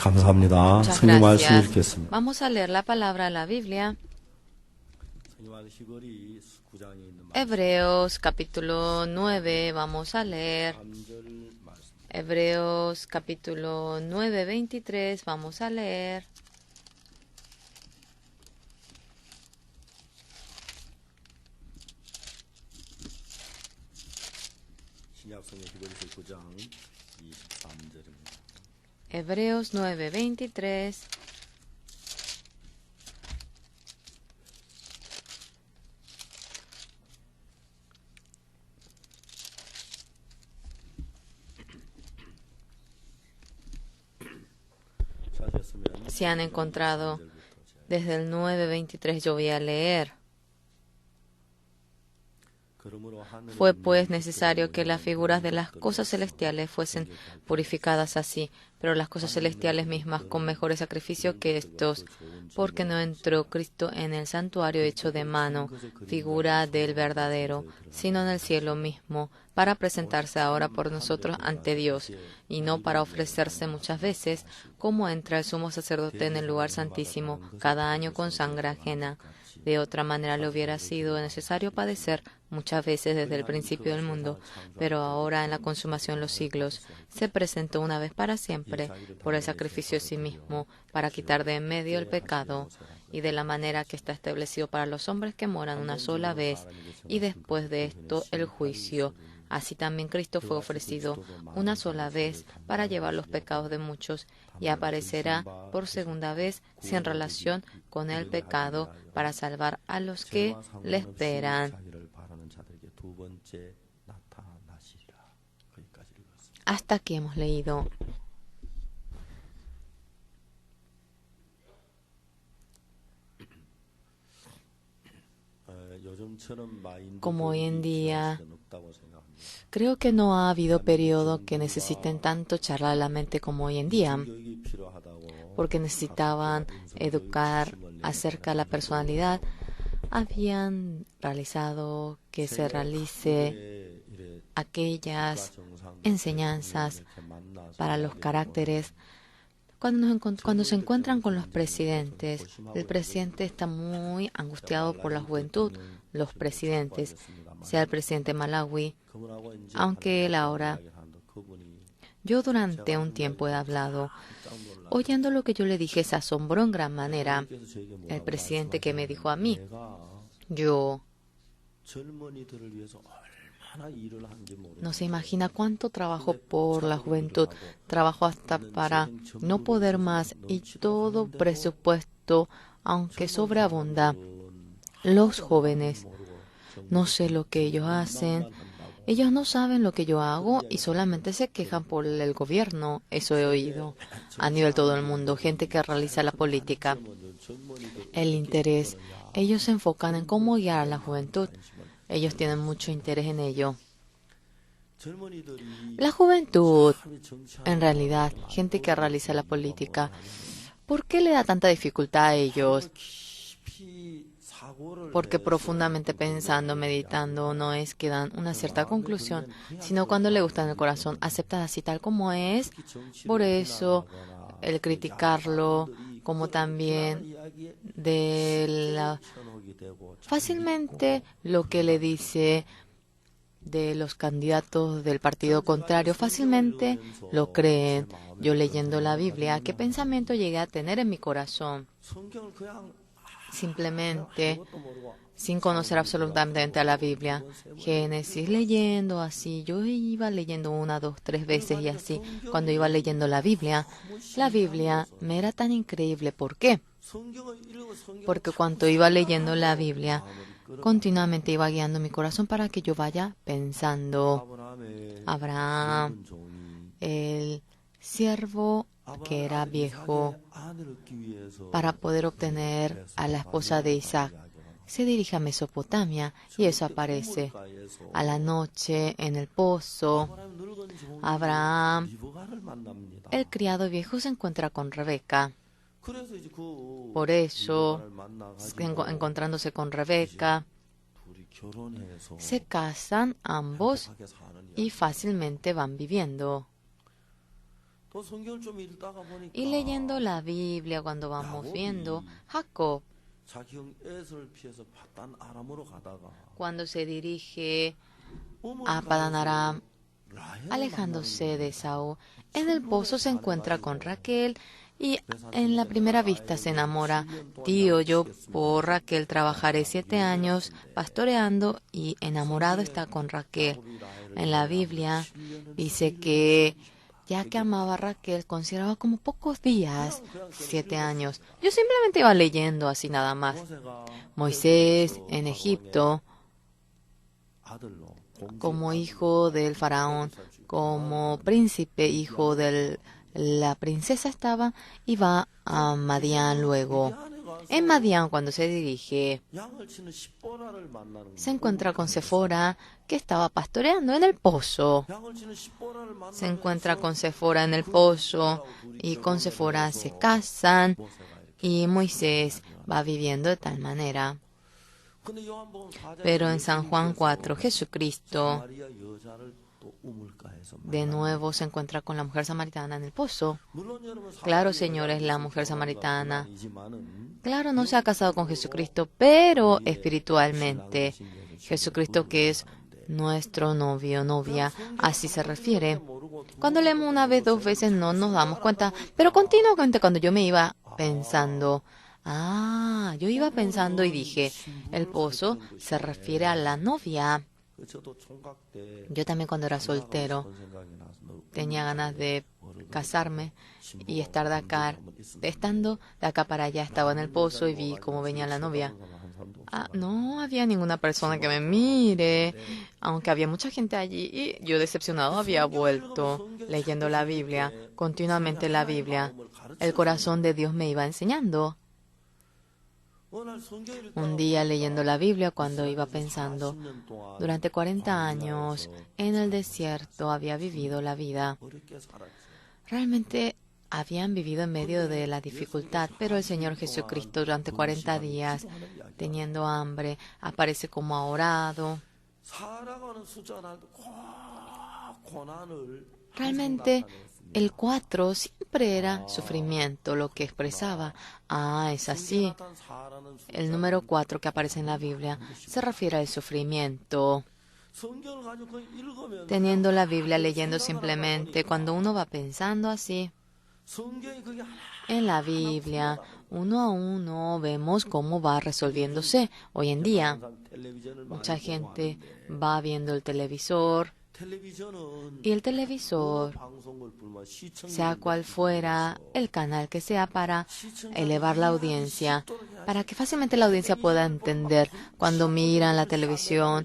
감사합니다. Muchas 성경 말씀 gracias. 읽겠습니다. Vamos a leer la palabra de la Biblia. Hebreos capítulo 9, vamos a leer. Hebreos capítulo 9, 23, vamos a leer. Hebreos 9, 23. Si han encontrado desde el 9:23, yo voy a leer. Fue pues necesario que las figuras de las cosas celestiales fuesen purificadas así, pero las cosas celestiales mismas con mejores sacrificios que estos, porque no entró Cristo en el santuario hecho de mano, figura del verdadero, sino en el cielo mismo, para presentarse ahora por nosotros ante Dios, y no para ofrecerse muchas veces, como entra el sumo sacerdote en el lugar santísimo cada año con sangre ajena. De otra manera le hubiera sido necesario padecer muchas veces desde el principio del mundo, pero ahora en la consumación de los siglos se presentó una vez para siempre por el sacrificio de sí mismo para quitar de en medio el pecado, y de la manera que está establecido para los hombres que moran una sola vez, y después de esto el juicio. Así también Cristo fue ofrecido una sola vez para llevar los pecados de muchos, y aparecerá por segunda vez sin relación con el pecado para salvar a los que le esperan. Hasta aquí hemos leído. Como hoy en día, creo que no ha habido periodo que necesiten tanto charlar la mente como hoy en día, porque necesitaban educar acerca de la personalidad. Habían realizado que se realice aquellas enseñanzas para los caracteres. Cuando se encuentran con los presidentes, el presidente está muy angustiado por la juventud, los presidentes, sea el presidente Malawi, aunque él ahora, yo durante un tiempo he hablado, oyendo lo que yo le dije se asombró en gran manera el presidente que me dijo a mí, yo no se imagina cuánto trabajo por la juventud, trabajo hasta para no poder más y todo presupuesto, aunque sobreabunda. Los jóvenes, no sé lo que ellos hacen, ellos no saben lo que yo hago y solamente se quejan por el gobierno. Eso he oído a nivel todo el mundo, gente que realiza la política. El interés, ellos se enfocan en cómo guiar a la juventud. Ellos tienen mucho interés en ello. La juventud, en realidad, gente que realiza la política, ¿por qué le da tanta dificultad a ellos? Porque profundamente pensando, meditando, no es que dan una cierta conclusión, sino cuando le gusta en el corazón, aceptan así tal como es. Por eso, el criticarlo, como también fácilmente lo que le dice de los candidatos del partido contrario, fácilmente lo creen. Yo leyendo la Biblia, ¿qué pensamiento llegué a tener en mi corazón? Simplemente, sin conocer absolutamente a la Biblia, Génesis, leyendo así, yo iba leyendo 1, 2, 3 veces y así, cuando iba leyendo la Biblia me era tan increíble. ¿Por qué? Porque cuando iba leyendo la Biblia, continuamente iba guiando mi corazón para que yo vaya pensando. Abraham, el siervo que era viejo, para poder obtener a la esposa de Isaac, se dirige a Mesopotamia y eso aparece. A la noche, en el pozo, Abraham, el criado viejo, se encuentra con Rebeca. Por eso, encontrándose con Rebeca, se casan ambos y fácilmente van viviendo. Y leyendo la Biblia, cuando vamos viendo, Jacob, cuando se dirige a Padán Aram, alejándose de Esaú, en el pozo se encuentra con Raquel y en la primera vista se enamora. Tío, yo por Raquel trabajaré 7 años pastoreando, y enamorado está con Raquel. En la Biblia dice que ya que amaba a Raquel, consideraba como pocos días, 7 años. Yo simplemente iba leyendo así nada más. Moisés en Egipto, como hijo del faraón, como príncipe, hijo de la princesa estaba, y va a Madián luego. En Madián, cuando se dirige, se encuentra con Sefora, que estaba pastoreando en el pozo. Se encuentra con Sefora en el pozo, y con Sefora se casan, y Moisés va viviendo de tal manera. Pero en San Juan 4, Jesucristo de nuevo se encuentra con la mujer samaritana en el pozo. Claro, señores, la mujer samaritana, claro, no se ha casado con Jesucristo, pero espiritualmente, Jesucristo, que es nuestro novio, novia, así se refiere. Cuando leemos una vez, 2 veces, no nos damos cuenta, pero continuamente cuando yo me iba pensando, yo iba pensando y dije, el pozo se refiere a la novia. Yo también, cuando era soltero, tenía ganas de casarme y estar de acá. Estando de acá para allá, estaba en el pozo y vi cómo venía la novia. No había ninguna persona que me mire, aunque había mucha gente allí, y yo, decepcionado, había vuelto leyendo la Biblia, continuamente la Biblia. El corazón de Dios me iba enseñando. Un día, leyendo la Biblia, cuando iba pensando, durante 40 años en el desierto había vivido la vida. Realmente habían vivido en medio de la dificultad, pero el Señor Jesucristo, durante 40 días, teniendo hambre, aparece como ahorado. Realmente el 4 siempre era sufrimiento lo que expresaba. Es así. El número 4 que aparece en la Biblia se refiere al sufrimiento. Teniendo la Biblia, leyendo simplemente, cuando uno va pensando así, en la Biblia, uno a uno vemos cómo va resolviéndose. Hoy en día, mucha gente va viendo el televisor, y el televisor, sea cual fuera el canal que sea, para elevar la audiencia, para que fácilmente la audiencia pueda entender cuando miran la televisión.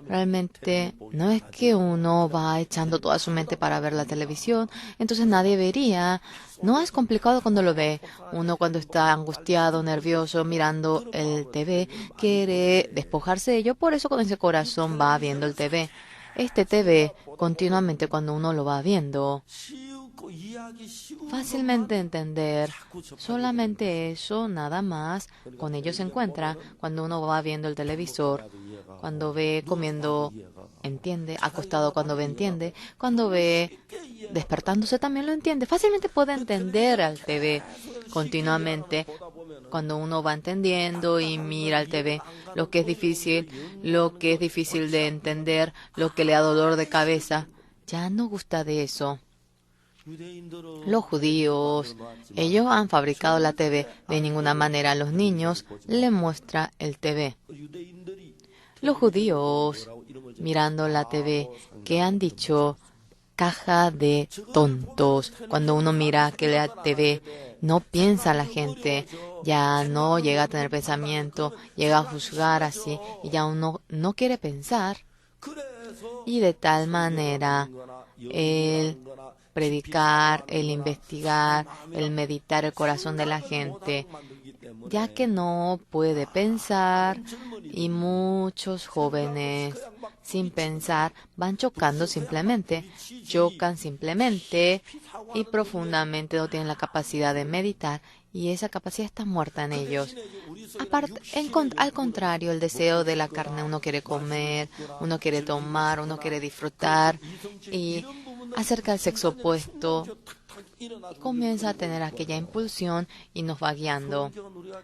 Realmente no es que uno va echando toda su mente para ver la televisión, entonces nadie vería. No es complicado cuando lo ve. Uno, cuando está angustiado, nervioso, mirando el TV, quiere despojarse de ello, por eso con ese corazón va viendo el TV. Este TV, continuamente cuando uno lo va viendo, fácilmente entender, solamente eso, nada más, con ello se encuentra. Cuando uno va viendo el televisor, cuando ve comiendo, entiende, acostado cuando ve, entiende, cuando ve despertándose también lo entiende. Fácilmente puede entender al TV continuamente. Cuando uno va entendiendo y mira al TV, lo que es difícil de entender, lo que le da dolor de cabeza, ya no gusta de eso. Los judíos, ellos han fabricado la TV. De ninguna manera a los niños le muestra el TV. Los judíos, mirando la TV, ¿qué han dicho? Caja de tontos. Cuando uno mira que la TV, no piensa la gente, ya no llega a tener pensamiento, llega a juzgar así, y ya uno no quiere pensar. Y de tal manera, el predicar, el investigar, el meditar el corazón de la gente, ya que no puede pensar, y muchos jóvenes, sin pensar, van chocan simplemente, y profundamente no tienen la capacidad de meditar, y esa capacidad está muerta en ellos. Al contrario, el deseo de la carne, uno quiere comer, uno quiere tomar, uno quiere disfrutar, y acerca del sexo opuesto, comienza a tener aquella impulsión y nos va guiando.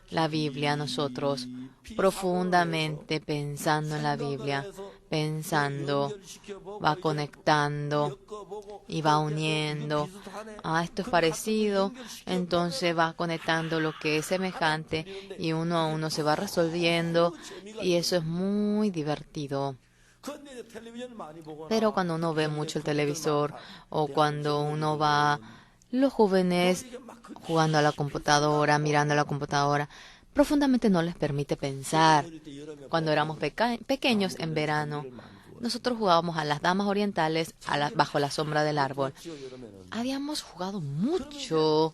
La Biblia, nosotros profundamente pensando en la Biblia, pensando, va conectando y va uniendo. Esto es parecido, entonces va conectando lo que es semejante y uno a uno se va resolviendo y eso es muy divertido. Pero cuando uno ve mucho el televisor o cuando uno va, los jóvenes jugando a la computadora, mirando a la computadora, profundamente no les permite pensar. Cuando éramos pequeños en verano, nosotros jugábamos a las damas orientales bajo la sombra del árbol. Habíamos jugado mucho.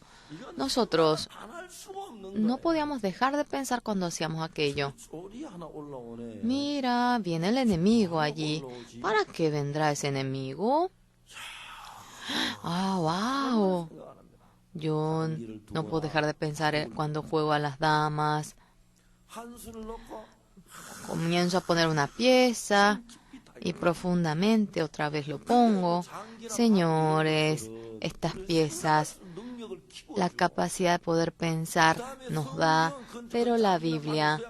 Nosotros no podíamos dejar de pensar cuando hacíamos aquello. Mira, viene el enemigo allí. ¿Para qué vendrá ese enemigo? ¡Wow! Yo no puedo dejar de pensar cuando juego a las damas. Comienzo a poner una pieza y profundamente otra vez lo pongo. Señores, estas piezas, la capacidad de poder pensar nos da, pero la Biblia,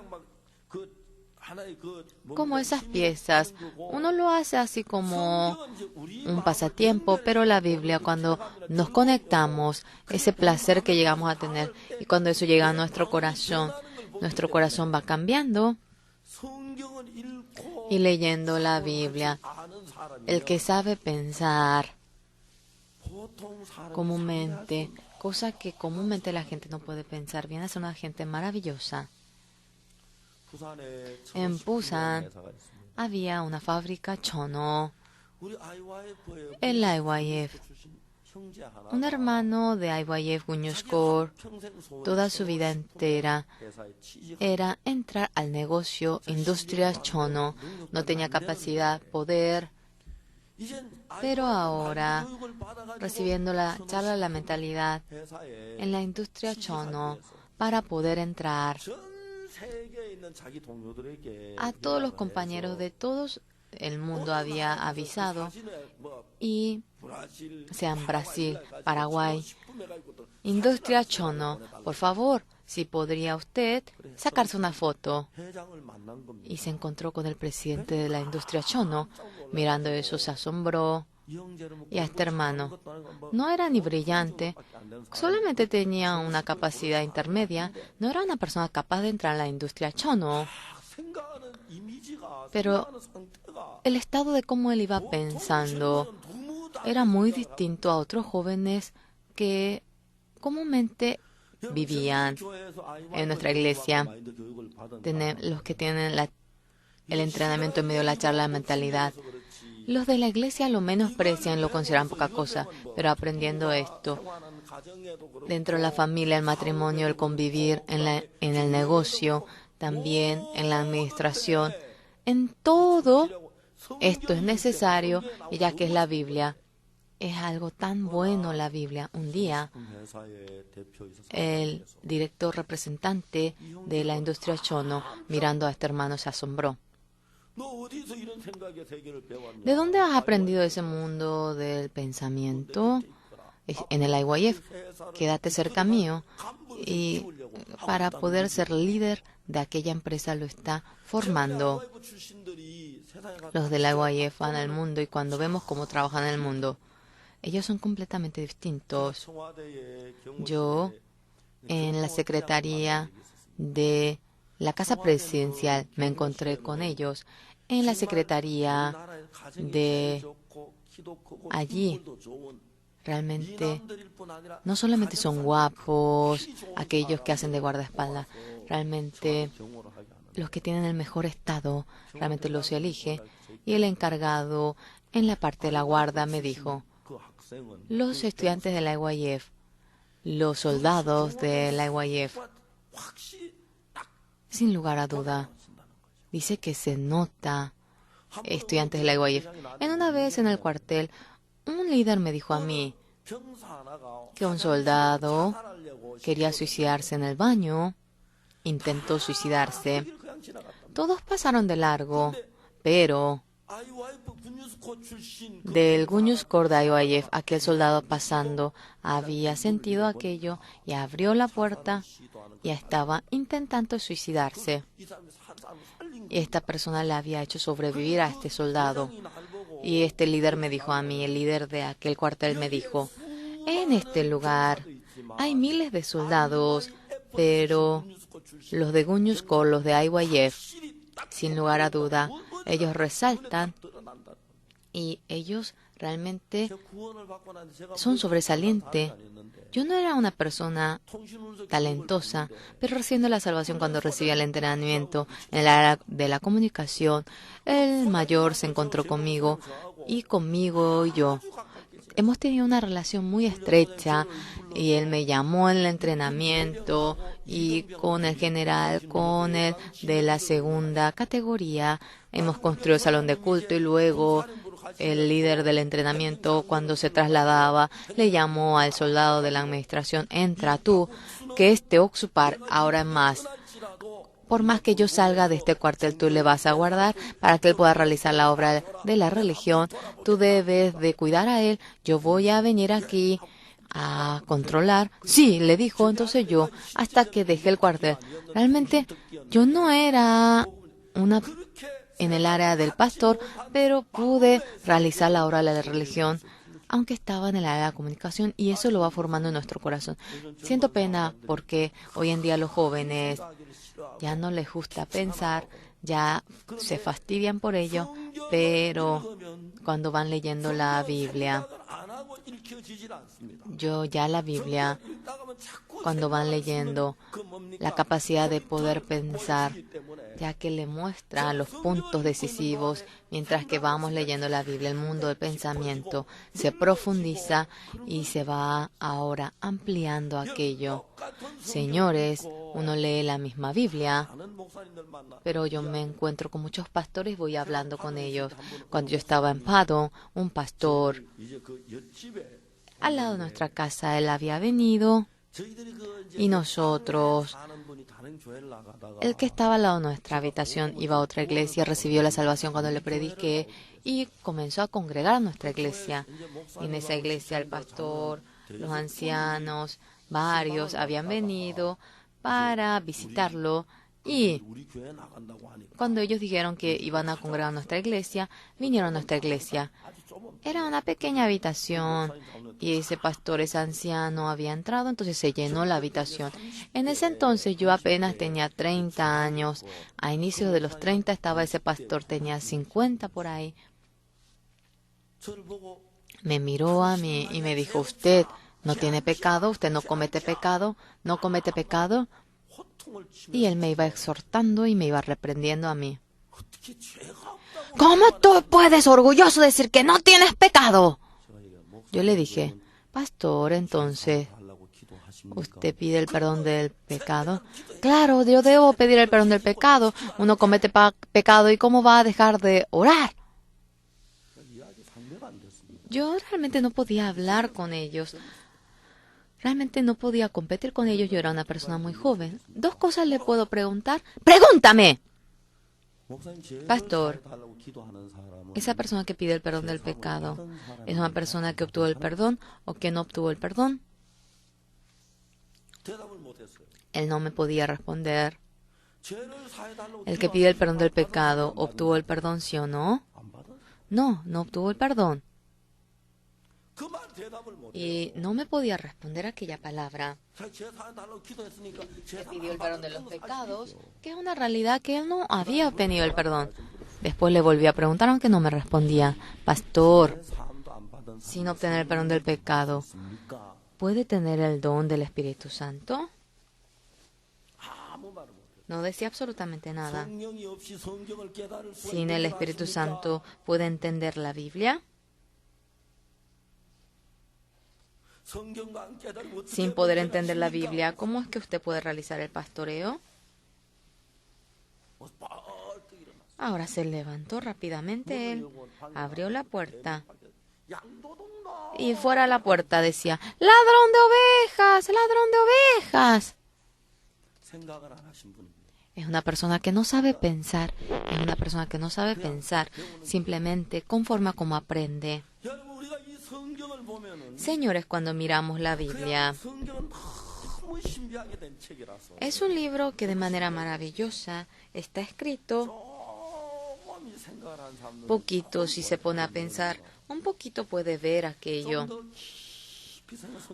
como esas piezas, uno lo hace así como un pasatiempo, pero la Biblia, cuando nos conectamos, ese placer que llegamos a tener, y cuando eso llega a nuestro corazón va cambiando. Y leyendo la Biblia, el que sabe pensar comúnmente, cosa que comúnmente la gente no puede pensar, viene a ser una gente maravillosa. En Busan había una fábrica Chono. El IYF, un hermano de IYF Gunyuskor, toda su vida entera era entrar al negocio industria Chono. No tenía capacidad, poder, pero ahora, recibiendo la charla de la mentalidad en la industria Chono, para poder entrar a todos los compañeros de todos el mundo había avisado, y sean Brasil, Paraguay, industria Chono, por favor, si podría usted sacarse una foto. Y se encontró con el presidente de la industria Chono. Mirando eso se asombró. Y a este hermano no era ni brillante, solamente tenía una capacidad intermedia, no era una persona capaz de entrar en la industria Chono. Pero el estado de cómo él iba pensando era muy distinto a otros jóvenes que comúnmente vivían en nuestra iglesia. Los que tienen el entrenamiento en medio de la charla de mentalidad. Los de la iglesia lo menosprecian, lo consideran poca cosa, pero aprendiendo esto, dentro de la familia, el matrimonio, el convivir, en el negocio, también en la administración, en todo esto es necesario, y ya que es la Biblia, es algo tan bueno la Biblia. Un día, el director representante de la industria Chono, mirando a este hermano, se asombró. ¿De dónde has aprendido ese mundo del pensamiento? En el IYF. Quédate cerca mío. Y para poder ser líder de aquella empresa lo está formando. Los del IYF van al mundo y cuando vemos cómo trabajan en el mundo, ellos son completamente distintos. Yo, en la secretaría de la Casa Presidencial, me encontré con ellos. En la secretaría de allí, realmente, no solamente son guapos, aquellos que hacen de guardaespaldas, realmente los que tienen el mejor estado, realmente los elige. Y el encargado en la parte de la guarda me dijo, los estudiantes de la IYF, los soldados de la IYF, sin lugar a duda, dice que se nota estudiantes de la IYF. En una vez en el cuartel, un líder me dijo a mí que un soldado quería suicidarse en el baño, intentó suicidarse. Todos pasaron de largo, pero del Guñuskor de IYF, aquel soldado pasando había sentido aquello y abrió la puerta y estaba intentando suicidarse. Y esta persona le había hecho sobrevivir a este soldado. Y este líder me dijo a mí, el líder de aquel cuartel me dijo, en este lugar hay miles de soldados, pero los de Guñuskor, los de IYF, sin lugar a duda, ellos resaltan y ellos realmente son sobresalientes. Yo no era una persona talentosa, pero recibiendo la salvación cuando recibí el entrenamiento en el área de la comunicación, el mayor se encontró conmigo y yo. Hemos tenido una relación muy estrecha y él me llamó en el entrenamiento y con el general, con el de la segunda categoría, hemos construido el salón de culto y luego el líder del entrenamiento, cuando se trasladaba, le llamó al soldado de la administración, entra tú, que este ocupar ahora es más. Por más que yo salga de este cuartel, tú le vas a guardar para que él pueda realizar la obra de la religión. Tú debes de cuidar a él. Yo voy a venir aquí a controlar. Sí, le dijo entonces yo, hasta que dejé el cuartel. Realmente yo no era una en el área del pastor, pero pude realizar la obra de la religión, aunque estaba en el área de la comunicación, y eso lo va formando en nuestro corazón. Siento pena porque hoy en día los jóvenes ya no les gusta pensar, ya se fastidian por ello, pero cuando van leyendo la Biblia, la Biblia, cuando van leyendo, la capacidad de poder pensar, ya que le muestra los puntos decisivos, mientras que vamos leyendo la Biblia, el mundo del pensamiento se profundiza y se va ahora ampliando aquello. Señores, uno lee la misma Biblia, pero yo me encuentro con muchos pastores y voy hablando con ellos. Cuando yo estaba en Padon, un pastor al lado de nuestra casa, él había venido y nosotros, el que estaba al lado de nuestra habitación, iba a otra iglesia, recibió la salvación cuando le prediqué y comenzó a congregar a nuestra iglesia. Y en esa iglesia el pastor, los ancianos, varios habían venido para visitarlo y cuando ellos dijeron que iban a congregar a nuestra iglesia, vinieron a nuestra iglesia. Era una pequeña habitación y ese pastor, ese anciano, había entrado, entonces se llenó la habitación. En ese entonces yo apenas tenía 30 años. A inicios de los 30 estaba ese pastor, tenía 50 por ahí. Me miró a mí y me dijo, usted no tiene pecado, usted no comete pecado, no comete pecado. Y él me iba exhortando y me iba reprendiendo a mí. ¿Cómo tú puedes orgulloso decir que no tienes pecado? Yo le dije, pastor, entonces, ¿usted pide el perdón del pecado? Claro, yo debo pedir el perdón del pecado. Uno comete pecado y ¿cómo va a dejar de orar? Yo realmente no podía hablar con ellos. Realmente no podía competir con ellos. Yo era una persona muy joven. 2 cosas le puedo preguntar. ¡Pregúntame! Pastor, esa persona que pide el perdón del pecado, ¿es una persona que obtuvo el perdón o que no obtuvo el perdón? Él no me podía responder. ¿El que pide el perdón del pecado obtuvo el perdón, sí o no? No, no obtuvo el perdón. Y no me podía responder aquella palabra. Le pidió el perdón de los pecados, que es una realidad que él no había obtenido el perdón. Después le volví a preguntar, aunque no me respondía. Pastor, sin obtener el perdón del pecado, ¿puede tener el don del Espíritu Santo? No decía absolutamente nada. ¿Sin el Espíritu Santo puede entender la Biblia? Sin poder entender la Biblia, ¿cómo es que usted puede realizar el pastoreo? Ahora se levantó rápidamente él, abrió la puerta y fuera de la puerta decía, ¡ladrón de ovejas! ¡Ladrón de ovejas! Es una persona que no sabe pensar, es una persona que no sabe pensar, simplemente conforme a cómo aprende. Señores, cuando miramos la Biblia, es un libro que de manera maravillosa está escrito. Poquito, si se pone a pensar, un poquito puede ver aquello,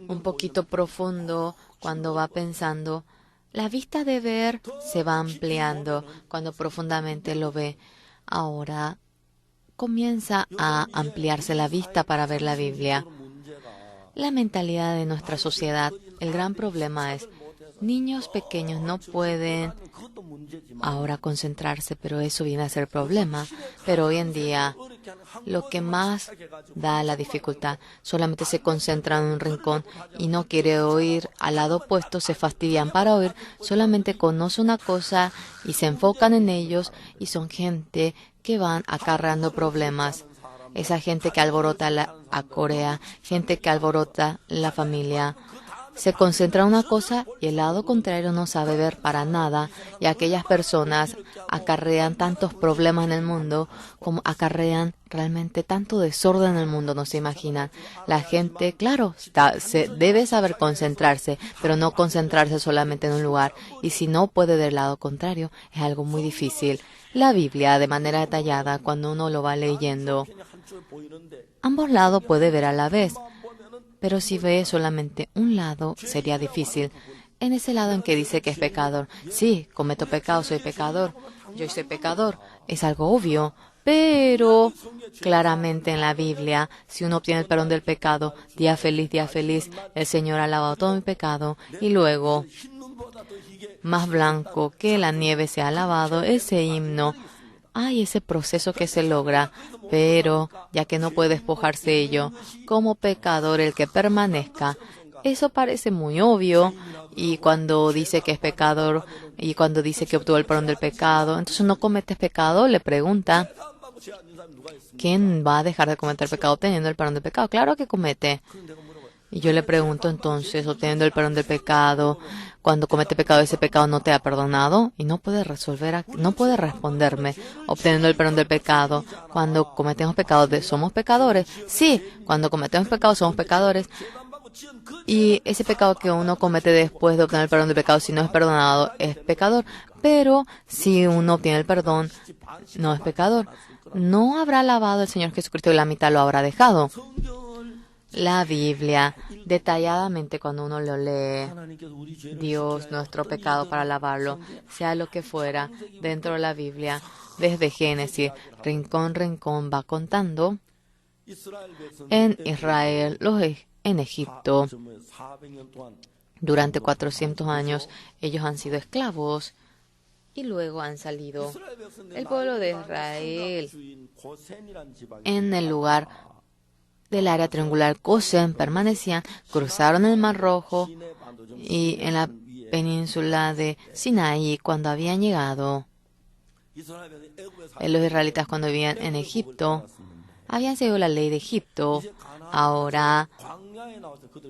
un poquito profundo cuando va pensando. La vista de ver se va ampliando cuando profundamente lo ve. Ahora comienza a ampliarse la vista para ver la Biblia. La mentalidad de nuestra sociedad, el gran problema es, niños pequeños no pueden ahora concentrarse, pero eso viene a ser problema. Pero hoy en día, lo que más da la dificultad, solamente se concentran en un rincón y no quiere oír al lado opuesto, se fastidian para oír, solamente conoce una cosa y se enfocan en ellos y son gente que van acarreando problemas. Esa gente que alborota a Corea, gente que alborota la familia. Se concentra en una cosa y el lado contrario no sabe ver para nada, y aquellas personas acarrean tantos problemas en el mundo como acarrean realmente tanto desorden en el mundo, no se imaginan. La gente, claro, se debe saber concentrarse, pero no concentrarse solamente en un lugar, y si no puede del lado contrario, es algo muy difícil. La Biblia, de manera detallada, cuando uno lo va leyendo, ambos lados puede ver a la vez. Pero si ve solamente un lado, sería difícil. En ese lado en que dice que es pecador. Sí, cometo pecado, soy pecador. Yo soy pecador. Es algo obvio. Pero claramente en la Biblia, si uno obtiene el perdón del pecado, día feliz, el Señor ha lavado todo mi pecado. Y luego, más blanco que la nieve se ha lavado, ese himno. Hay ese proceso que se logra, pero ya que no puede despojarse ello, como pecador el que permanezca, eso parece muy obvio, y cuando dice que es pecador, y cuando dice que obtuvo el perdón del pecado, entonces no cometes pecado, le pregunta, ¿quién va a dejar de cometer pecado teniendo el perdón del pecado? Claro que comete. Y yo le pregunto entonces, obteniendo el perdón del pecado, cuando comete pecado, ese pecado no te ha perdonado, y no puede no puede responderme, obteniendo el perdón del pecado, cuando cometemos pecados, ¿somos pecadores? Sí, cuando cometemos pecados somos pecadores, y ese pecado que uno comete después de obtener el perdón del pecado, si no es perdonado, es pecador, pero si uno obtiene el perdón, no es pecador. No habrá lavado el Señor Jesucristo y la mitad lo habrá dejado. La Biblia, detalladamente cuando uno lo lee, Dios, nuestro pecado para lavarlo, sea lo que fuera, dentro de la Biblia, desde Génesis, rincón, rincón, va contando. En Israel, en Egipto, durante 400 años, ellos han sido esclavos y luego han salido. El pueblo de Israel, en el lugar del área triangular Gosén, permanecían, cruzaron el Mar Rojo y en la península de Sinaí, cuando habían llegado, los israelitas cuando vivían en Egipto, habían seguido la ley de Egipto. Ahora,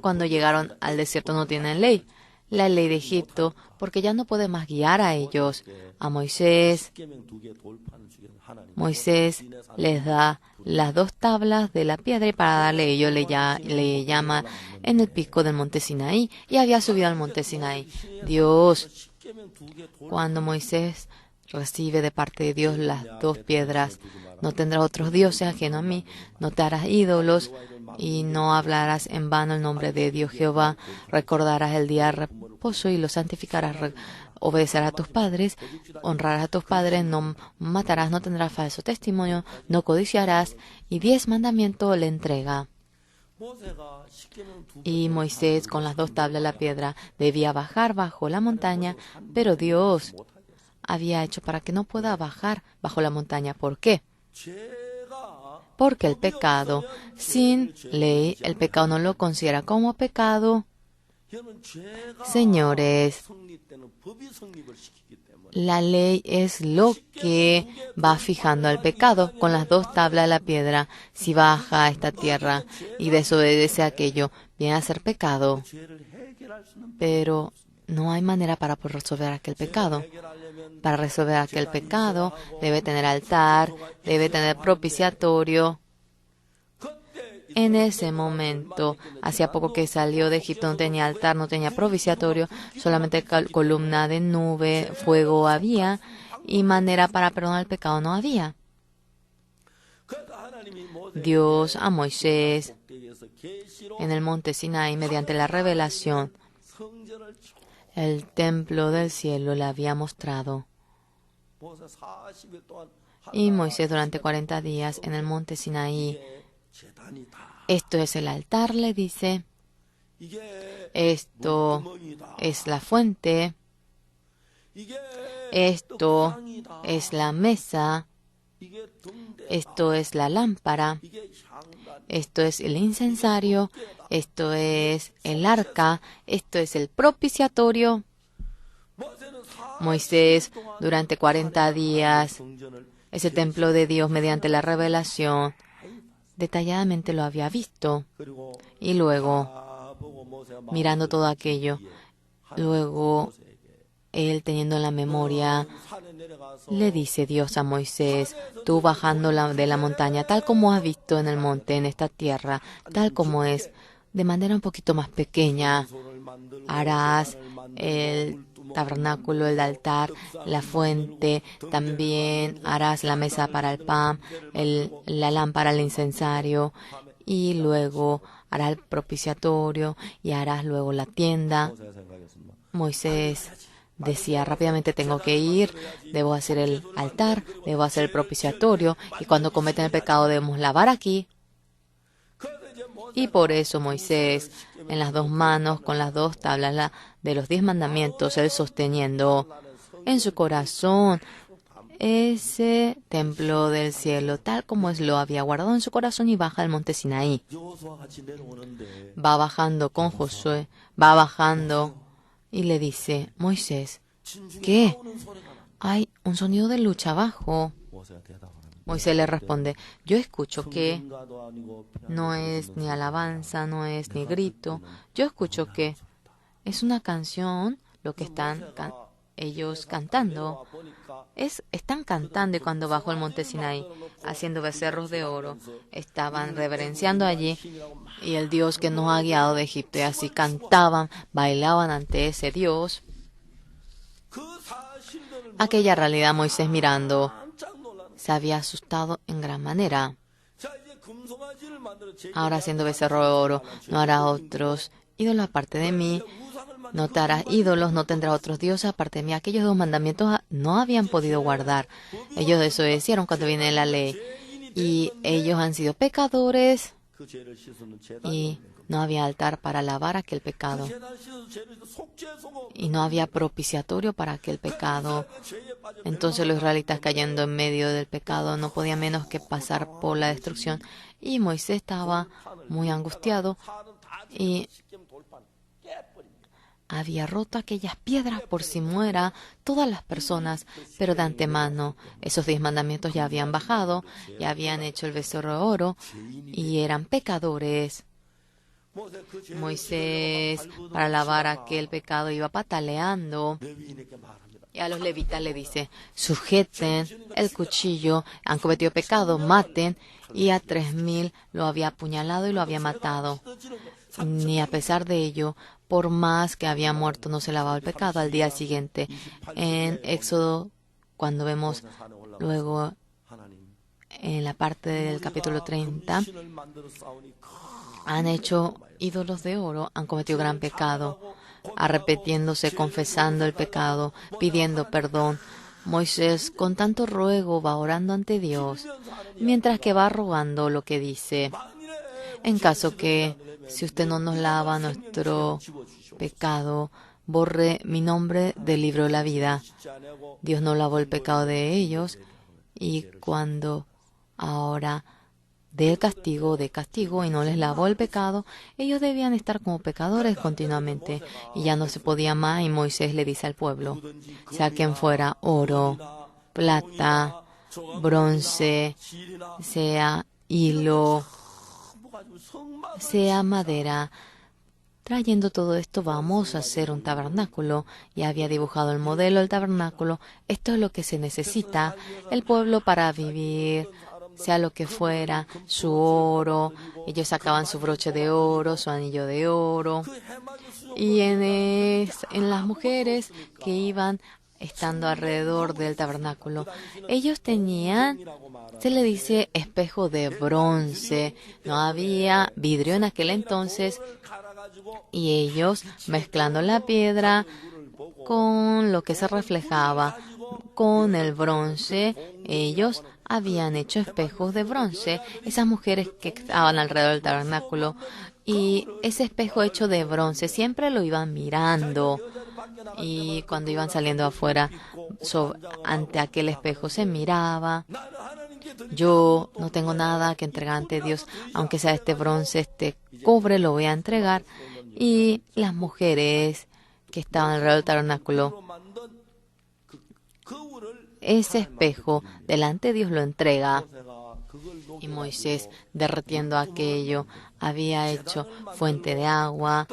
cuando llegaron al desierto no tienen ley. La ley de Egipto, porque ya no puede más guiar a ellos. A Moisés les da las 2 tablas de la piedra y para darle ello le llama en el pico del monte Sinaí, y había subido al monte Sinaí. Dios, cuando Moisés recibe de parte de Dios las 2 piedras, no tendrás otros dioses ajenos a mí, no te harás ídolos y no hablarás en vano el nombre de Dios Jehová, recordarás el día de reposo y lo santificarás, obedecerás a tus padres, honrarás a tus padres, no matarás, no tendrás falso testimonio, no codiciarás, y 10 mandamientos le entrega. Y Moisés, con las 2 tablas de la piedra, debía bajar bajo la montaña, pero Dios había hecho para que no pueda bajar bajo la montaña. ¿Por qué? Porque el pecado, sin ley, el pecado no lo considera como pecado. Señores, la ley es lo que va fijando al pecado. Con las 2 tablas de la piedra, si baja a esta tierra y desobedece aquello, viene a ser pecado. Pero no hay manera para poder resolver aquel pecado. Para resolver aquel pecado debe tener altar, debe tener propiciatorio. En ese momento, hacía poco que salió de Egipto, no tenía altar, no tenía propiciatorio, solamente columna de nube, fuego había, y manera para perdonar el pecado no había. Dios a Moisés en el monte Sinaí, mediante la revelación, el templo del cielo le había mostrado. Y Moisés durante 40 días en el monte Sinaí, esto es el altar, le dice, esto es la fuente, esto es la mesa, esto es la lámpara, esto es el incensario, esto es el arca, esto es el propiciatorio. Moisés durante 40 días, ese templo de Dios mediante la revelación, detalladamente lo había visto. Y luego, mirando todo aquello, luego él teniendo en la memoria, le dice Dios a Moisés, tú bajando de la montaña, tal como has visto en el monte, en esta tierra, tal como es, de manera un poquito más pequeña, harás el tabernáculo, el altar, la fuente, también harás la mesa para el pan, la lámpara, el incensario, y luego harás el propiciatorio y harás luego la tienda. Moisés decía rápidamente, tengo que ir, debo hacer el altar, debo hacer el propiciatorio, y cuando cometen el pecado debemos lavar aquí. Y por eso Moisés, en las 2 manos, con las 2 tablas de los 10 mandamientos, él sosteniendo en su corazón ese templo del cielo, tal como lo había guardado en su corazón, y baja al monte Sinaí. Va bajando con Josué, va bajando y le dice, Moisés, ¿qué? Hay un sonido de lucha abajo. Moisés le responde, yo escucho que no es ni alabanza, no es ni grito. Yo escucho que es una canción, lo que están ellos cantando. Están cantando, y cuando bajó el monte Sinaí, haciendo becerros de oro, estaban reverenciando allí y el Dios que nos ha guiado de Egipto, y así cantaban, bailaban ante ese Dios. Aquella realidad, Moisés mirando, se había asustado en gran manera. Ahora, haciendo becerro de oro, no hará otros ídolos aparte de mí, no te harás ídolos, no tendrás otros dioses aparte de mí. Aquellos 2 mandamientos no habían podido guardar. Ellos desobedecieron cuando viene la ley, y ellos han sido pecadores, y no había altar para lavar aquel pecado, y no había propiciatorio para aquel pecado. Entonces los israelitas, cayendo en medio del pecado, no podían menos que pasar por la destrucción, y Moisés estaba muy angustiado y había roto aquellas piedras por si muera todas las personas, pero de antemano esos 10 mandamientos ya habían bajado, ya habían hecho el becerro de oro y eran pecadores. Moisés, para lavar aquel pecado, iba pataleando, y a los levitas le dice, sujeten el cuchillo, han cometido pecado, maten, y a 3,000 lo había apuñalado y lo había matado. Ni a pesar de ello, por más que había muerto, no se lavaba el pecado. Al día siguiente, en Éxodo, cuando vemos luego en la parte del capítulo 30, han hecho ídolos de oro, han cometido gran pecado, arrepentiéndose, confesando el pecado, pidiendo perdón. Moisés, con tanto ruego, va orando ante Dios, mientras que va rogando lo que dice, en caso que, si usted no nos lava nuestro pecado, borre mi nombre del libro de la vida. Dios no lavó el pecado de ellos, y cuando ahora de castigo, y no les lavó el pecado, ellos debían estar como pecadores continuamente, y ya no se podía más. Y Moisés le dice al pueblo, saquen fuera oro, plata, bronce, sea hilo, sea madera, trayendo todo esto vamos a hacer un tabernáculo. Y había dibujado el modelo del tabernáculo. Esto es lo que se necesita, el pueblo para vivir, sea lo que fuera, su oro. Ellos sacaban su broche de oro, su anillo de oro. Y en las mujeres que iban estando alrededor del tabernáculo, ellos tenían, se le dice, espejo de bronce. No había vidrio en aquel entonces, y ellos, mezclando la piedra con lo que se reflejaba con el bronce, ellos habían hecho espejos de bronce. Esas mujeres que estaban alrededor del tabernáculo, y ese espejo hecho de bronce siempre lo iban mirando. Y cuando iban saliendo afuera, ante aquel espejo se miraba: yo no tengo nada que entregar ante Dios, aunque sea este bronce, este cobre, lo voy a entregar. Y las mujeres que estaban alrededor del tabernáculo, ese espejo delante de Dios lo entrega. Y Moisés, derritiendo aquello, había hecho fuente de agua,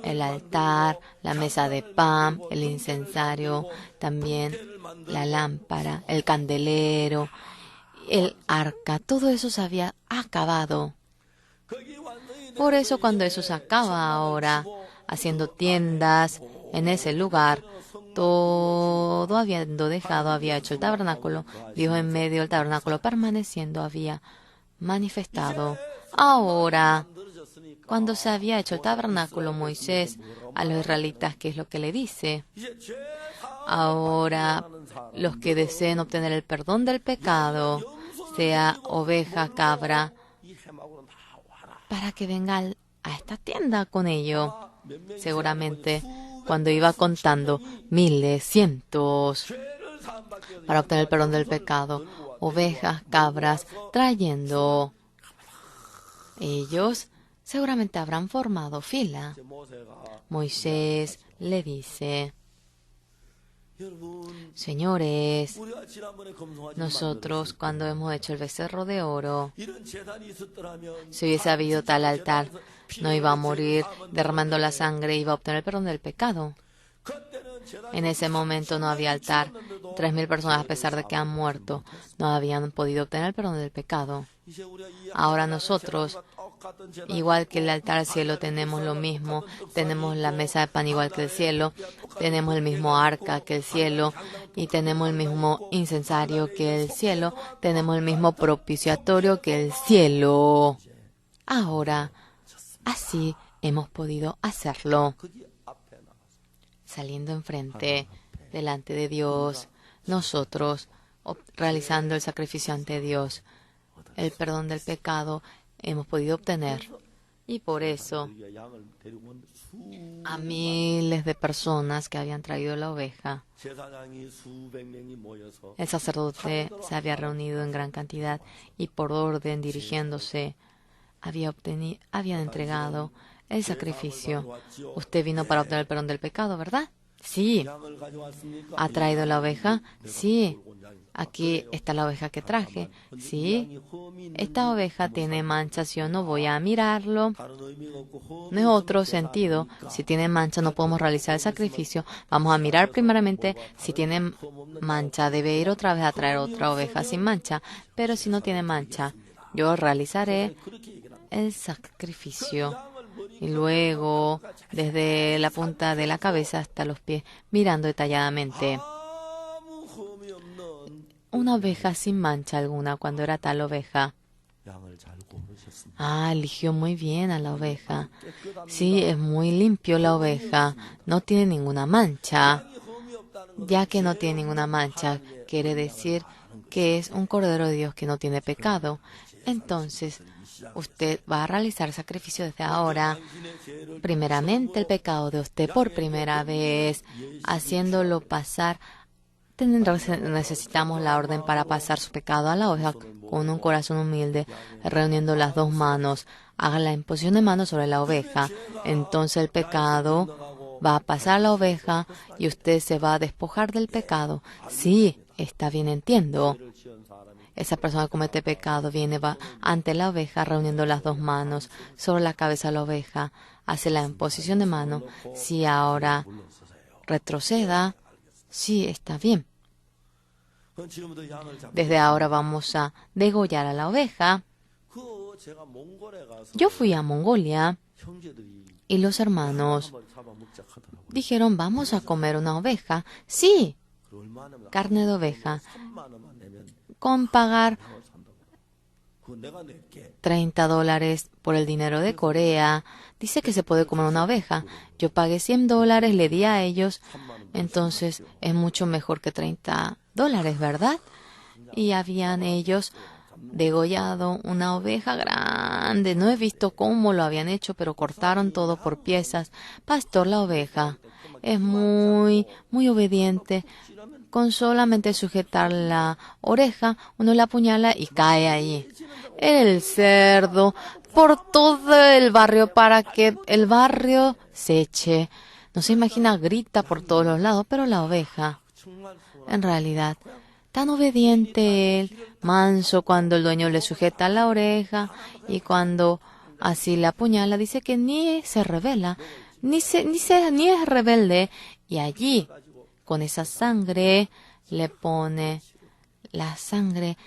el altar, la mesa de pan, el incensario, también la lámpara, el candelero, el arca. Todo eso se había acabado. Por eso cuando eso se acaba ahora, haciendo tiendas en ese lugar, todo habiendo dejado, había hecho el tabernáculo, Dios en medio del tabernáculo permaneciendo había manifestado. Ahora, cuando se había hecho el tabernáculo, Moisés a los israelitas, ¿qué es lo que le dice? Ahora, los que deseen obtener el perdón del pecado, sea oveja, cabra, para que vengan a esta tienda con ello. Seguramente, cuando iba contando miles, cientos, para obtener el perdón del pecado, ovejas, cabras, trayendo, ellos seguramente habrán formado fila. Moisés le dice: señores, nosotros cuando hemos hecho el becerro de oro, si hubiese habido tal altar, no iba a morir derramando la sangre, iba a obtener el perdón del pecado. En ese momento no había altar. 3,000 personas, a pesar de que han muerto, no habían podido obtener el perdón del pecado. Ahora nosotros, igual que el altar al cielo, tenemos lo mismo. Tenemos la mesa de pan igual que el cielo. Tenemos el mismo arca que el cielo. Y tenemos el mismo incensario que el cielo. Tenemos el mismo propiciatorio que el cielo. Ahora, así hemos podido hacerlo. Saliendo enfrente, delante de Dios, nosotros realizando el sacrificio ante Dios, el perdón del pecado hemos podido obtener. Y por eso, a miles de personas que habían traído la oveja, el sacerdote se había reunido en gran cantidad y por orden, dirigiéndose, habían entregado el sacrificio. Usted vino para obtener el perdón del pecado, ¿verdad? Sí. ¿Ha traído la oveja? Sí. Aquí está la oveja que traje. Sí. Esta oveja tiene manchas, yo no voy a mirarlo. No es otro sentido. Si tiene mancha no podemos realizar el sacrificio. Vamos a mirar primeramente si tiene mancha. Debe ir otra vez a traer otra oveja sin mancha. Pero si no tiene mancha, yo realizaré el sacrificio. Y luego, desde la punta de la cabeza hasta los pies, mirando detalladamente. Una oveja sin mancha alguna. Cuando era tal oveja? Eligió muy bien a la oveja. Sí, es muy limpio la oveja. No tiene ninguna mancha. Ya que no tiene ninguna mancha, quiere decir que es un cordero de Dios que no tiene pecado. Entonces, usted va a realizar sacrificio desde ahora. Primeramente, el pecado de usted por primera vez, haciéndolo pasar. Necesitamos la orden para pasar su pecado a la oveja con un corazón humilde, reuniendo las dos manos. Haga la imposición de manos sobre la oveja. Entonces el pecado va a pasar a la oveja y usted se va a despojar del pecado. Sí, está bien, entiendo. esa persona que comete pecado viene va ante la oveja reuniendo las dos manos sobre la cabeza de la oveja, hace la imposición de mano. Si ahora retroceda, sí, está bien. Desde ahora vamos a degollar a la oveja. Yo fui a Mongolia y los hermanos dijeron, vamos a comer una oveja. Sí, carne de oveja. Con pagar $30 por el dinero de Corea, dice que se puede comer una oveja. Yo pagué $100, le di a ellos, entonces es mucho mejor que $30, ¿verdad? Y habían ellos degollado una oveja grande. No he visto cómo lo habían hecho, pero cortaron todo por piezas. Pastor, la oveja es muy obediente. Con solamente sujetar la oreja, uno la apuñala y cae allí. El cerdo por todo el barrio para que el barrio se eche. No se imagina, grita por todos los lados, pero la oveja, en realidad, tan obediente él, manso cuando el dueño le sujeta la oreja y cuando así la apuñala, dice que ni se revela, ni es rebelde, y allí con esa sangre le pone la sangre,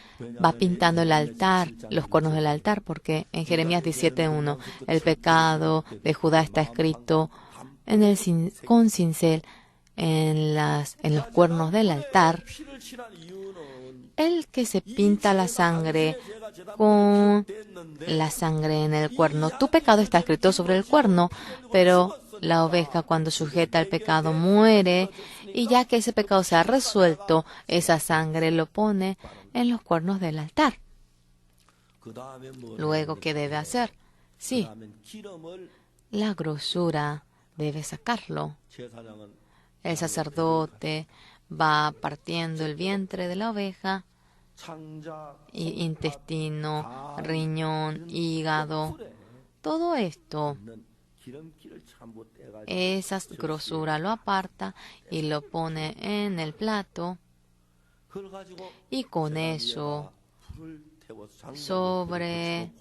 va pintando el altar, los cuernos del altar, porque en Jeremías 17:1 el pecado de Judá está escrito con cincel en los cuernos del altar. El que se pinta la sangre con la sangre en el cuerno, tu pecado está escrito sobre el cuerno, pero la oveja cuando sujeta el pecado muere, y ya que ese pecado se ha resuelto, esa sangre lo pone en los cuernos del altar. Luego, ¿qué debe hacer? Sí, la grosura debe sacarlo. El sacerdote va partiendo el vientre de la oveja, intestino, riñón, hígado, todo esto. Esa grosura lo aparta y lo pone en el plato, y con eso sobre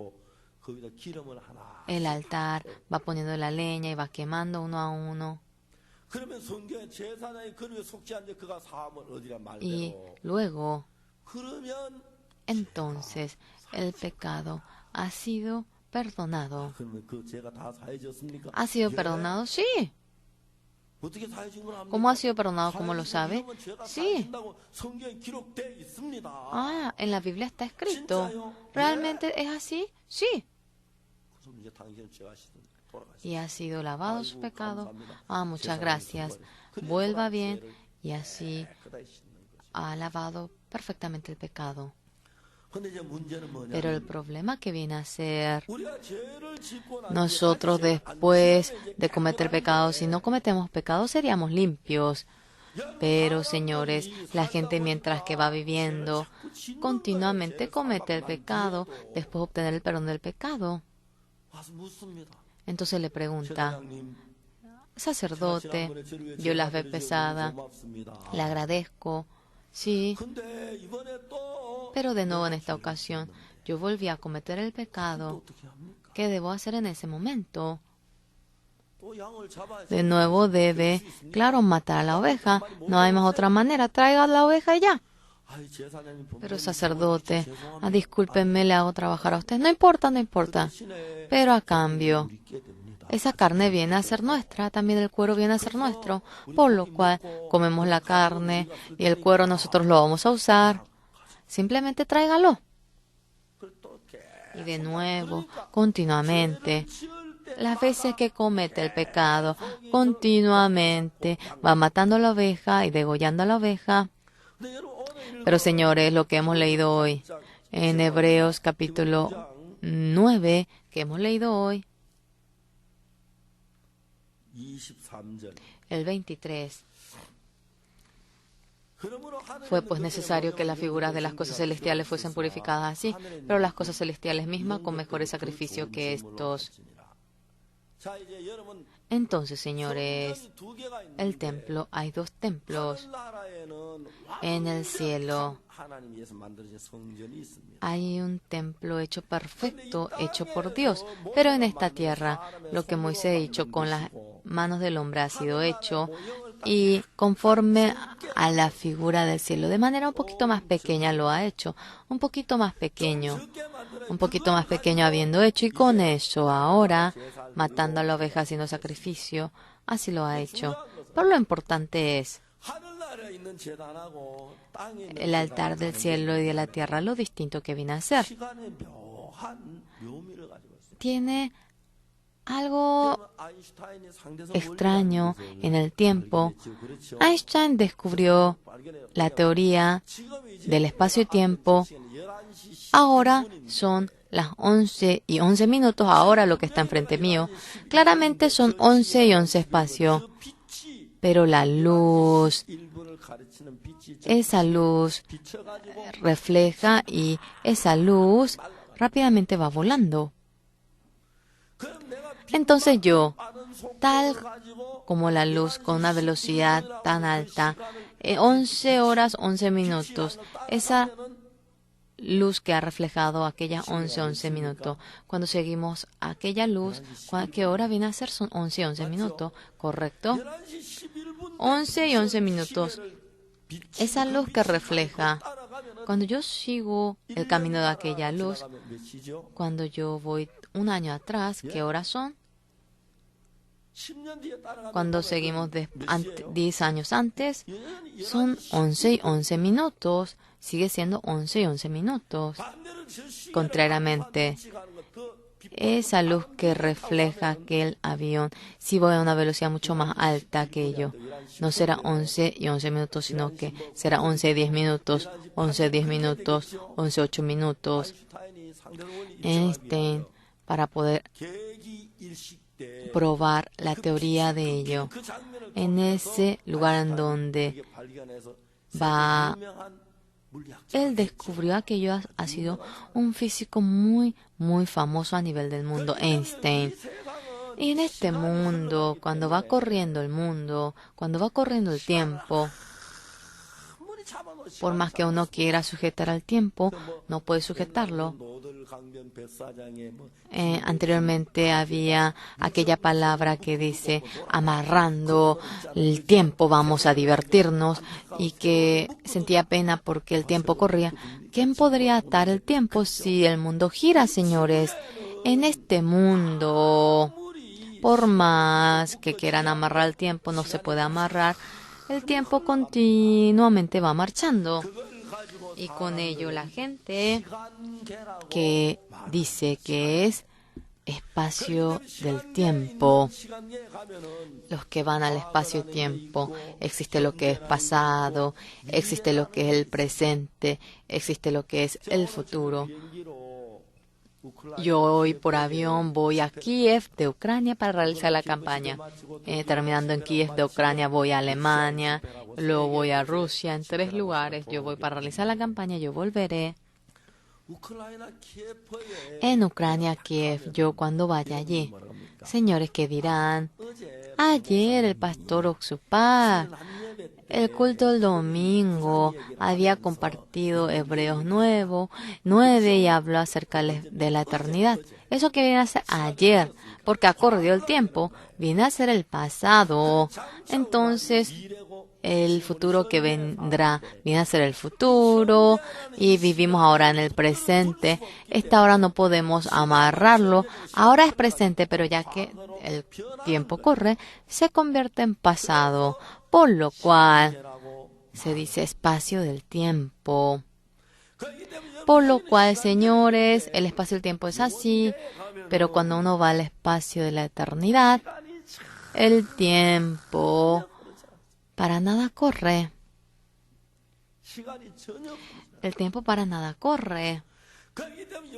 el altar va poniendo la leña y va quemando uno a uno. Y luego, entonces, el pecado ha sido perdonado. ¿Ha sido perdonado? Sí. ¿Cómo ha sido perdonado? ¿Cómo lo sabe? Sí. En la Biblia está escrito. ¿Realmente es así? Sí. Y ha sido lavado su pecado. Muchas gracias. Vuelva bien, y así ha lavado perfectamente el pecado. Pero el problema que viene a ser nosotros después de cometer pecado, si no cometemos pecado seríamos limpios. Pero, señores, la gente mientras que va viviendo continuamente comete el pecado, después de obtener el perdón del pecado. Entonces le pregunta, sacerdote, yo las ve pesada, le agradezco, sí, pero de nuevo en esta ocasión yo volví a cometer el pecado. ¿Qué debo hacer en ese momento? De nuevo debe, claro, matar a la oveja. No hay más otra manera. Traiga la oveja y ya. Pero sacerdote, discúlpenme, le hago trabajar a usted. No importa, no importa. Pero a cambio, esa carne viene a ser nuestra, también el cuero viene a ser nuestro, por lo cual comemos la carne y el cuero nosotros lo vamos a usar. Simplemente tráigalo. Y de nuevo, continuamente, las veces que comete el pecado, continuamente va matando a la oveja y degollando a la oveja. Pero, señores, lo que hemos leído hoy en Hebreos capítulo 9, que hemos leído hoy, el 23, fue pues necesario que las figuras de las cosas celestiales fuesen purificadas así, pero las cosas celestiales mismas con mejores sacrificios que estos. Entonces, señores, el templo, hay dos templos. En el cielo hay un templo hecho perfecto, hecho por Dios. Pero en esta tierra, lo que Moisés ha hecho con las manos del hombre ha sido hecho y conforme a la figura del cielo, de manera un poquito más pequeña lo ha hecho, un poquito más pequeño habiendo hecho, y con eso ahora, matando a la oveja haciendo sacrificio, así lo ha hecho. Pero lo importante es el altar del cielo y de la tierra, lo distinto que viene a ser. Tiene algo extraño en el tiempo. Einstein descubrió la teoría del espacio y tiempo. Ahora son las 11:11. Ahora lo que está enfrente mío. Claramente son 11:11 espacio. Pero la luz, esa luz refleja y esa luz rápidamente va volando. Entonces yo, tal como la luz con una velocidad tan alta, 11 horas, 11 minutos, esa luz que ha reflejado aquellas 11 minutos. Cuando seguimos aquella luz, ¿qué hora viene a ser? Son 11 minutos, ¿correcto? 11 minutos. Esa luz que refleja, cuando yo sigo el camino de aquella luz, cuando yo voy un año atrás, ¿qué horas son? Cuando seguimos 10 años antes, son 11 minutos. Sigue siendo 11 minutos. Contrariamente, esa luz que refleja aquel avión, si voy a una velocidad mucho más alta que ello, no será 11 minutos, sino que será 10 minutos, 10 minutos, 8 minutos. Einstein, para poder probar la teoría de ello, en ese lugar en donde él descubrió aquello, ha sido un físico muy, muy famoso a nivel del mundo, Einstein. Y en este mundo, cuando va corriendo el mundo, cuando va corriendo el tiempo, por más que uno quiera sujetar al tiempo, no puede sujetarlo. Anteriormente había aquella palabra que dice amarrando el tiempo, vamos a divertirnos, y que sentía pena porque el tiempo corría. ¿Quién podría atar el tiempo si el mundo gira, señores? En este mundo, por más que quieran amarrar el tiempo, no se puede amarrar. El tiempo continuamente va marchando. Y con ello la gente que dice que es espacio del tiempo, los que van al espacio-tiempo, existe lo que es pasado, existe lo que es el presente, existe lo que es el futuro. Yo hoy por avión voy a Kiev de Ucrania para realizar la campaña. Terminando en Kiev de Ucrania voy a Alemania, luego voy a Rusia, en 3 lugares. Yo voy para realizar la campaña, yo volveré. En Ucrania, Kiev, yo cuando vaya allí. Señores, ¿qué dirán? Ayer el pastor Oxupá, el culto del domingo, había compartido Hebreos 9 y habló acerca de la eternidad. Eso que viene a ser ayer, porque acordó el tiempo, viene a ser el pasado. Entonces, el futuro que vendrá viene a ser el futuro y vivimos ahora en el presente. Esta hora no podemos amarrarlo. Ahora es presente, pero ya que el tiempo corre, se convierte en pasado, por lo cual se dice espacio del tiempo. Por lo cual, señores, el espacio del tiempo es así, pero cuando uno va al espacio de la eternidad, el tiempo para nada corre. El tiempo para nada corre.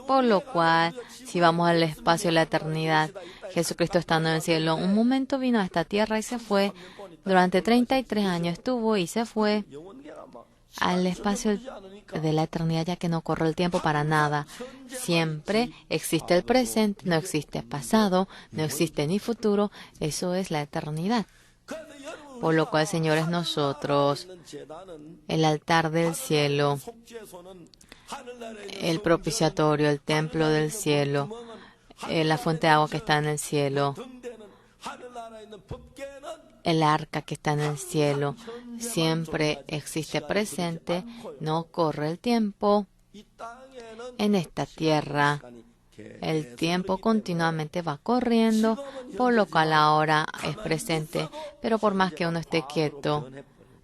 Por lo cual, si vamos al espacio de la eternidad, Jesucristo estando en el cielo, un momento vino a esta tierra y se fue. Durante 33 años estuvo y se fue al espacio de la eternidad, ya que no corre el tiempo para nada. Siempre existe el presente, no existe pasado, no existe ni futuro. Eso es la eternidad. Por lo cual, señores, nosotros, el altar del cielo, el propiciatorio, el templo del cielo, la fuente de agua que está en el cielo, el arca que está en el cielo, siempre existe presente, no corre el tiempo. En esta tierra, el tiempo continuamente va corriendo, por lo cual ahora es presente, pero por más que uno esté quieto,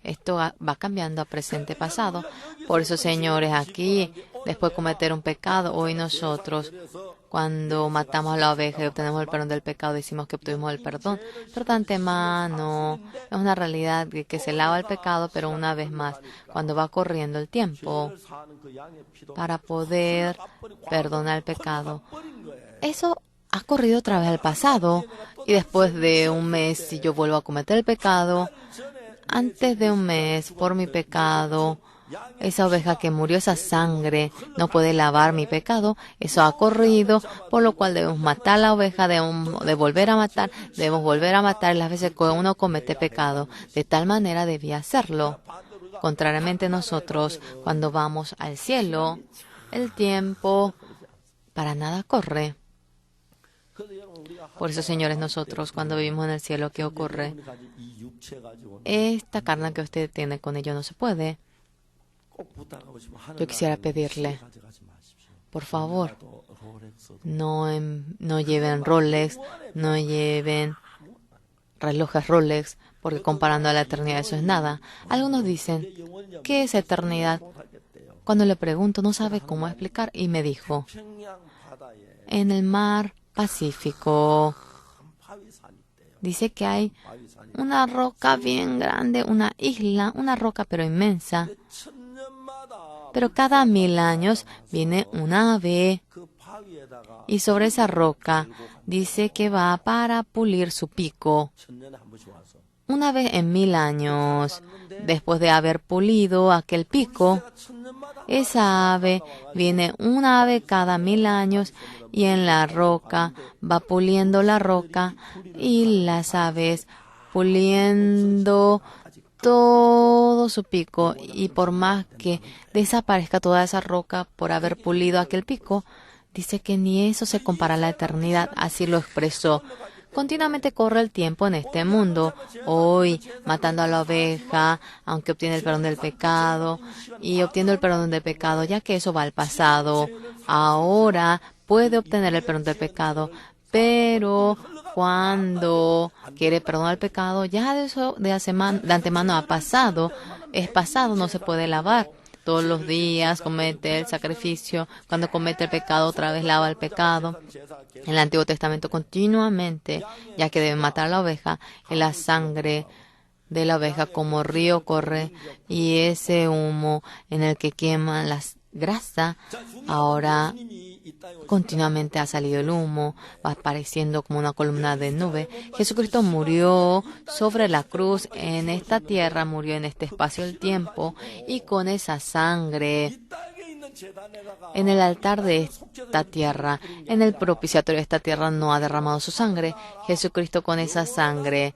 esto va cambiando a presente pasado. Por eso, señores, aquí, después de cometer un pecado, hoy nosotros, cuando matamos a la oveja y obtenemos el perdón del pecado, decimos que obtuvimos el perdón. Pero de antemano, es una realidad que se lava el pecado, pero una vez más, cuando va corriendo el tiempo para poder perdonar el pecado, eso ha corrido otra vez al pasado. Y después de un mes, si yo vuelvo a cometer el pecado, antes de un mes, por mi pecado, esa oveja que murió, esa sangre, no puede lavar mi pecado. Eso ha corrido, por lo cual debemos matar la oveja, debemos volver a matar las veces que uno comete pecado. De tal manera debía hacerlo. Contrariamente nosotros, cuando vamos al cielo, el tiempo para nada corre. Por eso, señores, nosotros cuando vivimos en el cielo, ¿qué ocurre? Esta carne que usted tiene con ello no se puede. Yo quisiera pedirle, por favor, no lleven Rolex, no lleven relojes Rolex, porque comparando a la eternidad eso es nada. Algunos dicen, ¿qué es eternidad? Cuando le pregunto, no sabe cómo explicar, y me dijo, en el mar Pacífico, dice que hay una roca bien grande, una isla, una roca pero inmensa. Pero cada 1000 años viene un ave y sobre esa roca dice que va para pulir su pico. Una vez en 1000 años, después de haber pulido aquel pico, esa ave viene una ave cada 1000 años y en la roca va puliendo la roca y las aves puliendo todo su pico, y por más que desaparezca toda esa roca por haber pulido aquel pico, dice que ni eso se compara a la eternidad. Así lo expresó. Continuamente corre el tiempo en este mundo. Hoy, matando a la oveja, aunque obtiene el perdón del pecado, y obtiene el perdón del pecado, ya que eso va al pasado. Ahora puede obtener el perdón del pecado, pero cuando quiere perdonar el pecado, ya de eso de antemano ha pasado. Es pasado, no se puede lavar. Todos los días comete el sacrificio. Cuando comete el pecado, otra vez lava el pecado. En el Antiguo Testamento continuamente, ya que debe matar a la oveja, y la sangre de la oveja como río corre, y ese humo en el que queman las grasas, ahora continuamente ha salido el humo, va apareciendo como una columna de nube. Jesucristo murió sobre la cruz en esta tierra, murió en este espacio del tiempo, y con esa sangre en el altar de esta tierra, en el propiciatorio de esta tierra, no ha derramado su sangre. Jesucristo con esa sangre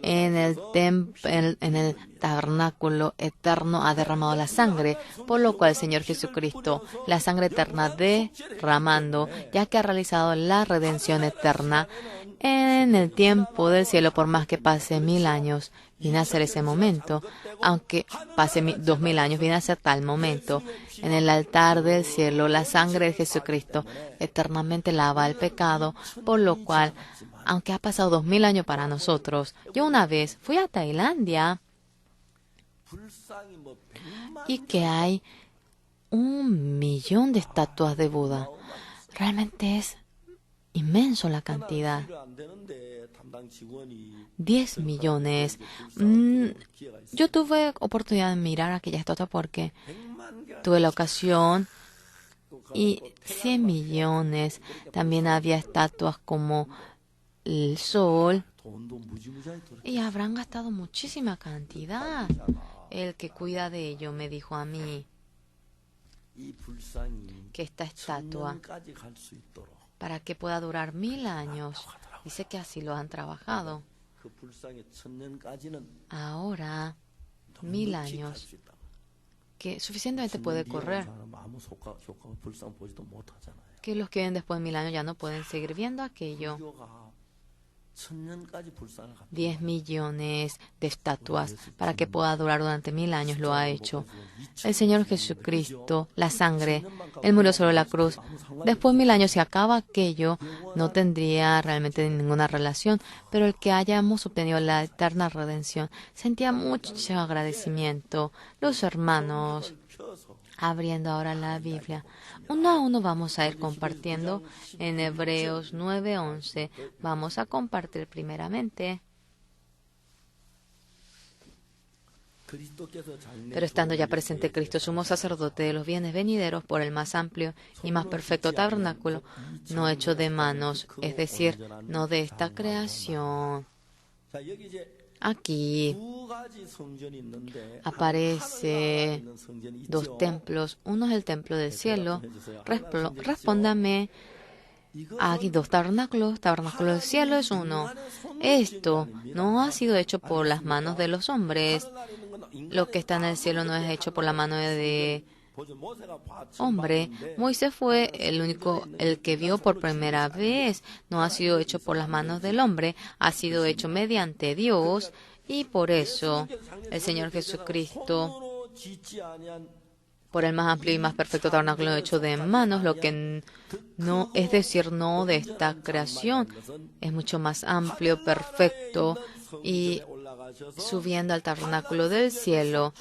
en el tabernáculo eterno ha derramado la sangre, por lo cual el Señor Jesucristo, la sangre eterna derramando, ya que ha realizado la redención eterna en el tiempo del cielo, por más que pase 1000 años, viene a ser ese momento. Aunque pase 2000 años, viene a ser tal momento. En el altar del cielo, la sangre de Jesucristo eternamente lava el pecado, por lo cual, aunque ha pasado 2000 años para nosotros, yo una vez fui a Tailandia y que hay 1.000.000 de estatuas de Buda. Realmente es inmenso la cantidad. 10 millones. Yo tuve oportunidad de mirar aquella estatua porque tuve la ocasión, y 100 millones. También había estatuas como el sol, y habrán gastado muchísima cantidad. El que cuida de ello me dijo a mí que esta estatua, para que pueda durar 1000 años, dice que así lo han trabajado. Ahora, 1000 años, que suficientemente puede correr, que los que viven después de 1000 años ya no pueden seguir viendo aquello. 10 millones de estatuas para que pueda durar durante 1000 años lo ha hecho. El Señor Jesucristo, la sangre, Él murió sobre la cruz. Después de 1000 años, si acaba aquello, no tendría realmente ninguna relación, pero el que hayamos obtenido la eterna redención, sentía mucho agradecimiento. Los hermanos, abriendo ahora la Biblia, uno a uno vamos a ir compartiendo en Hebreos 9:11. Vamos a compartir primeramente. Pero estando ya presente Cristo, sumo sacerdote de los bienes venideros, por el más amplio y más perfecto tabernáculo, no hecho de manos, es decir, no de esta creación. Aquí aparece 2 templos. Uno es el templo del cielo. Respóndame. Aquí 2 tabernáculos. Tabernáculo del cielo es uno. Esto no ha sido hecho por las manos de los hombres. Lo que está en el cielo no es hecho por la mano de hombre. Moisés fue el que vio por primera vez. No ha sido hecho por las manos del hombre, ha sido hecho mediante Dios, y por eso el Señor Jesucristo, por el más amplio y más perfecto tabernáculo hecho de manos, lo que no, es decir, no de esta creación, es mucho más amplio, perfecto, y subiendo al tabernáculo del cielo,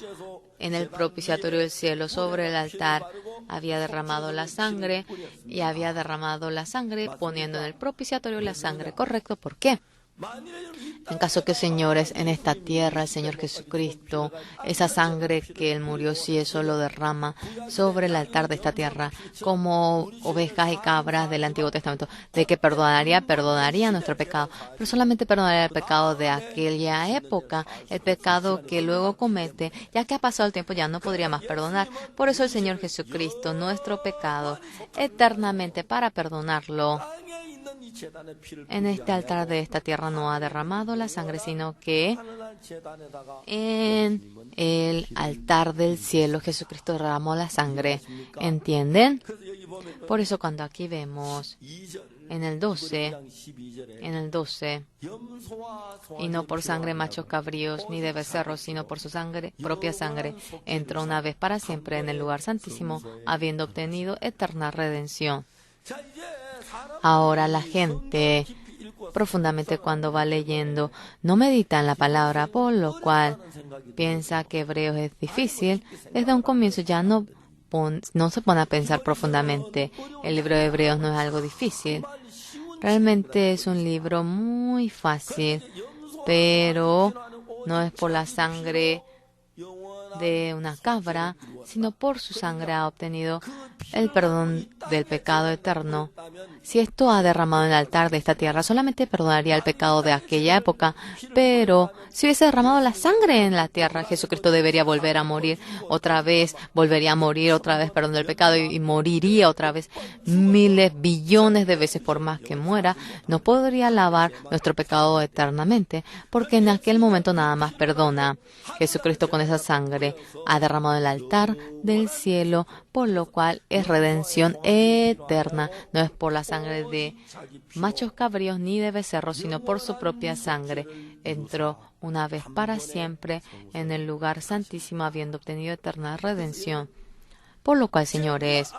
en el propiciatorio del cielo, sobre el altar, había derramado la sangre, y había derramado la sangre poniendo en el propiciatorio la sangre. Correcto, ¿por qué? En caso que, señores, en esta tierra el Señor Jesucristo, esa sangre que Él murió, si eso lo derrama sobre el altar de esta tierra, como ovejas y cabras del Antiguo Testamento, de que perdonaría nuestro pecado, pero solamente perdonaría el pecado de aquella época, el pecado que luego comete, ya que ha pasado el tiempo ya no podría más perdonar. Por eso el Señor Jesucristo, nuestro pecado, eternamente para perdonarlo, en este altar de esta tierra no ha derramado la sangre, sino que en el altar del cielo Jesucristo derramó la sangre. ¿Entienden? Por eso cuando aquí vemos en el 12, y no por sangre machos cabríos ni de becerros, sino por su sangre, propia sangre, entró una vez para siempre en el lugar santísimo, habiendo obtenido eterna redención. Ahora la gente profundamente cuando va leyendo no medita en la palabra, por lo cual piensa que Hebreos es difícil. Desde un comienzo ya no se pone a pensar profundamente. El libro de Hebreos no es algo difícil. Realmente es un libro muy fácil, pero no es por la sangre de una cabra, sino por su sangre ha obtenido el perdón del pecado eterno. Si esto ha derramado en el altar de esta tierra, solamente perdonaría el pecado de aquella época, pero si hubiese derramado la sangre en la tierra, Jesucristo debería volver a morir otra vez, volvería a morir otra vez, perdón del pecado, y moriría otra vez miles, billones de veces por más que muera. No podría lavar nuestro pecado eternamente, porque en aquel momento nada más perdona. Jesucristo con esa sangre ha derramado el altar del cielo, por lo cual es redención eterna. No es por la sangre de machos cabríos ni de becerros, sino por su propia sangre. Entró una vez para siempre en el lugar santísimo, habiendo obtenido eterna redención. Por lo cual, señores,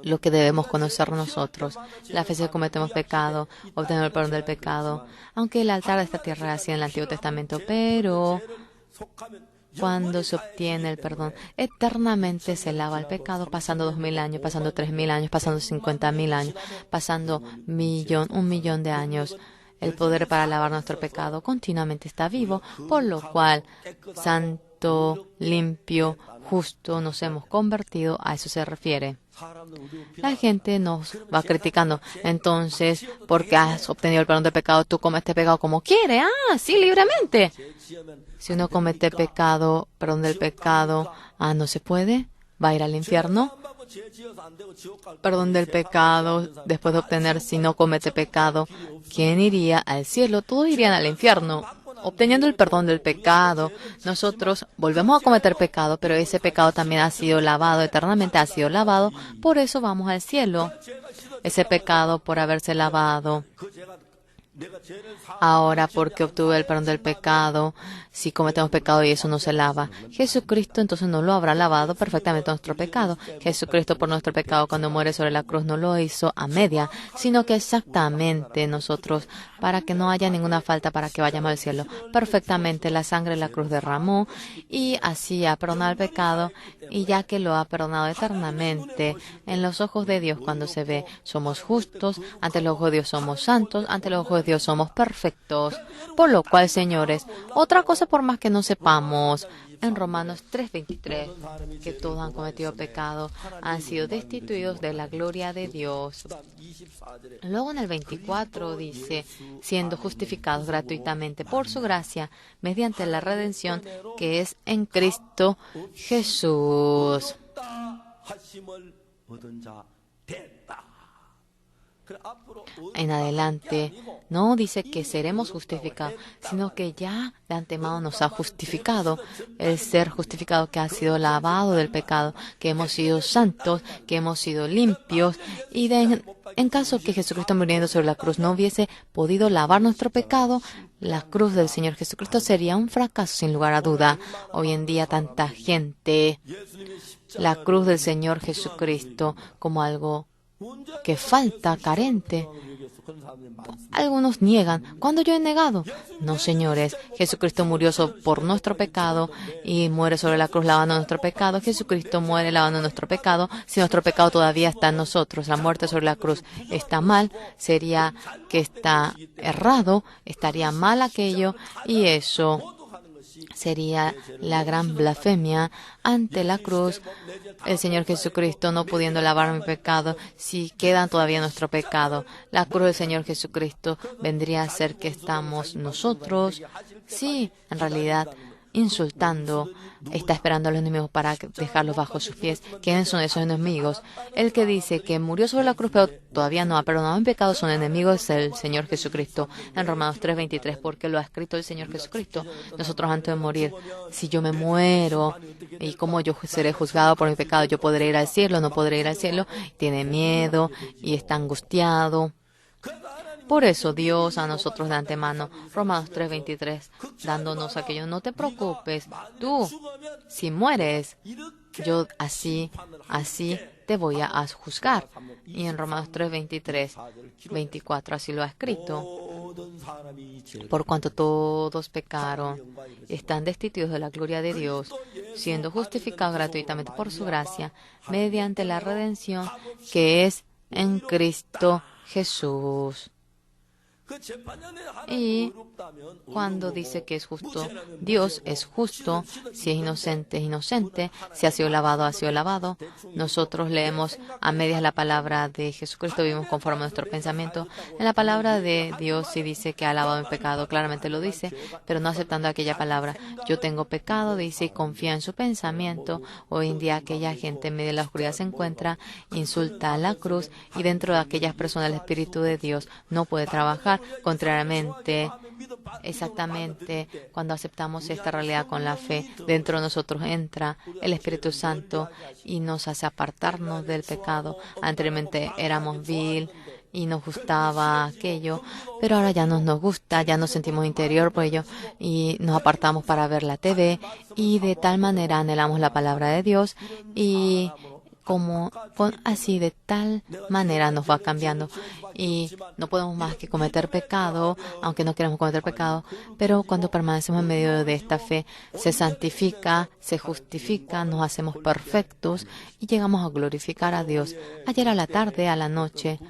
lo que debemos conocer nosotros, las veces que cometemos pecado, obtener el perdón del pecado, aunque el altar de esta tierra hacía en el Antiguo Testamento, pero cuando se obtiene el perdón, eternamente se lava el pecado, pasando 2000 años, pasando 3000 años, pasando 50.000 años, pasando 1.000.000 de años. El poder para lavar nuestro pecado continuamente está vivo, por lo cual, santo, limpio, justo, nos hemos convertido, a eso se refiere. La gente nos va criticando. Entonces, porque has obtenido el perdón del pecado, tú cometes pecado como quieres. Sí, libremente. Si uno comete pecado, perdón del pecado, no se puede, va a ir al infierno. perdón del pecado después de obtener si no comete pecado, ¿quién iría al cielo? Todos irían al infierno. Obteniendo el perdón del pecado, nosotros volvemos a cometer pecado, pero ese pecado también ha sido lavado, eternamente ha sido lavado, por eso vamos al cielo. Ese pecado por haberse lavado. Ahora, porque obtuve el perdón del pecado, si cometemos pecado y eso no se lava, Jesucristo entonces no lo habrá lavado perfectamente nuestro pecado. Jesucristo por nuestro pecado cuando muere sobre la cruz no lo hizo a media, sino que exactamente nosotros, para que no haya ninguna falta, para que vayamos al cielo, perfectamente la sangre de la cruz derramó y así ha perdonado el pecado, y ya que lo ha perdonado eternamente, en los ojos de Dios cuando se ve, somos justos, ante los ojos de Dios somos santos, ante los ojos de Dios somos perfectos. Por lo cual, señores, otra cosa por más que no sepamos, en Romanos 3:23, que todos han cometido pecado, han sido destituidos de la gloria de Dios. Luego en el 24 dice, siendo justificados gratuitamente por su gracia, mediante la redención que es en Cristo Jesús. En adelante, no dice que seremos justificados, sino que ya de antemano nos ha justificado. El ser justificado que ha sido lavado del pecado, que hemos sido santos, que hemos sido limpios, y en caso que Jesucristo muriendo sobre la cruz no hubiese podido lavar nuestro pecado, la cruz del Señor Jesucristo sería un fracaso sin lugar a duda. Hoy en día tanta gente, la cruz del Señor Jesucristo como algo que falta, carente. Algunos niegan. ¿Cuándo yo he negado? No, señores. Jesucristo murió por nuestro pecado y muere sobre la cruz lavando nuestro pecado. Jesucristo muere lavando nuestro pecado. Si nuestro pecado todavía está en nosotros, la muerte sobre la cruz está mal, sería que está errado, estaría mal aquello, y eso sería la gran blasfemia ante la cruz. El Señor Jesucristo no pudiendo lavar mi pecado, si queda todavía nuestro pecado. La cruz del Señor Jesucristo vendría a ser que estamos nosotros, sí, en realidad, insultando, está esperando a los enemigos para dejarlos bajo sus pies. ¿Quiénes son esos enemigos? El que dice que murió sobre la cruz, pero todavía no ha perdonado en pecado, son enemigos del Señor Jesucristo. En Romanos 3:23, porque lo ha escrito el Señor Jesucristo. Nosotros antes de morir, si yo me muero, ¿y cómo yo seré juzgado por mi pecado? ¿Yo podré ir al cielo? ¿No podré ir al cielo? Tiene miedo y está angustiado. Por eso Dios a nosotros de antemano, Romanos 3:23, dándonos aquello, no te preocupes, tú, si mueres, yo así te voy a juzgar. Y en Romanos 3:23, 24, así lo ha escrito. Por cuanto todos pecaron, están destituidos de la gloria de Dios, siendo justificados gratuitamente por su gracia, mediante la redención que es en Cristo Jesús. Y cuando dice que es justo, Dios es justo. Si es inocente, es inocente. Si ha sido lavado, ha sido lavado. Nosotros leemos a medias la palabra de Jesucristo, vivimos conforme a nuestro pensamiento. En la palabra de Dios sí dice que ha lavado mi pecado, claramente lo dice, pero no aceptando aquella palabra. Yo tengo pecado, dice, y confía en su pensamiento. Hoy en día aquella gente en medio de la oscuridad se encuentra, insulta a la cruz, y dentro de aquellas personas el Espíritu de Dios no puede trabajar. Contrariamente, exactamente, cuando aceptamos esta realidad con la fe, dentro de nosotros entra el Espíritu Santo y nos hace apartarnos del pecado. Anteriormente éramos vil y nos gustaba aquello, pero ahora ya no nos gusta, ya nos sentimos interior por ello y nos apartamos para ver la TV, y de tal manera anhelamos la palabra de Dios, y así de tal manera nos va cambiando, y no podemos más que cometer pecado, aunque no queremos cometer pecado, pero cuando permanecemos en medio de esta fe, se santifica, se justifica, nos hacemos perfectos y llegamos a glorificar a Dios. Ayer a la tarde, a la noche,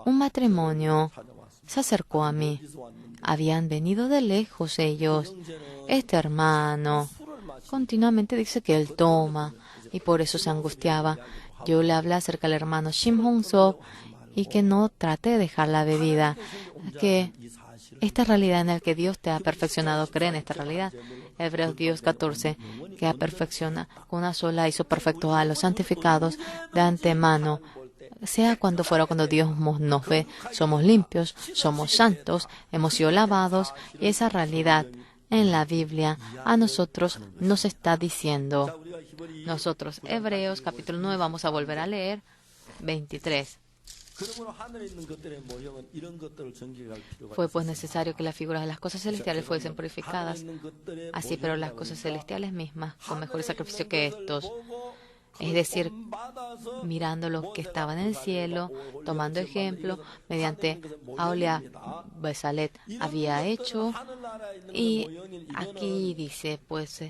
un matrimonio se acercó a mí. Habían venido de lejos ellos. Este hermano continuamente dice que él toma y por eso se angustiaba. Yo le hablé acerca del hermano Shim Hong-so y que no trate de dejar la bebida, que esta realidad en la que Dios te ha perfeccionado. Cree en esta realidad. Hebreos 10:14, que perfecciona con una sola hizo perfectos a los santificados de antemano. Sea cuando fuera, cuando Dios nos ve, somos limpios, somos santos, hemos sido lavados, y esa realidad en la Biblia a nosotros nos está diciendo. Nosotros, Hebreos capítulo 9, vamos a volver a leer 23. Fue pues necesario que las figuras de las cosas celestiales fuesen purificadas, así pero las cosas celestiales mismas, con mejores sacrificios que estos. Es decir, mirando lo que estaba en el cielo, tomando ejemplo, mediante Aulia Besalet había hecho. Y aquí dice, pues,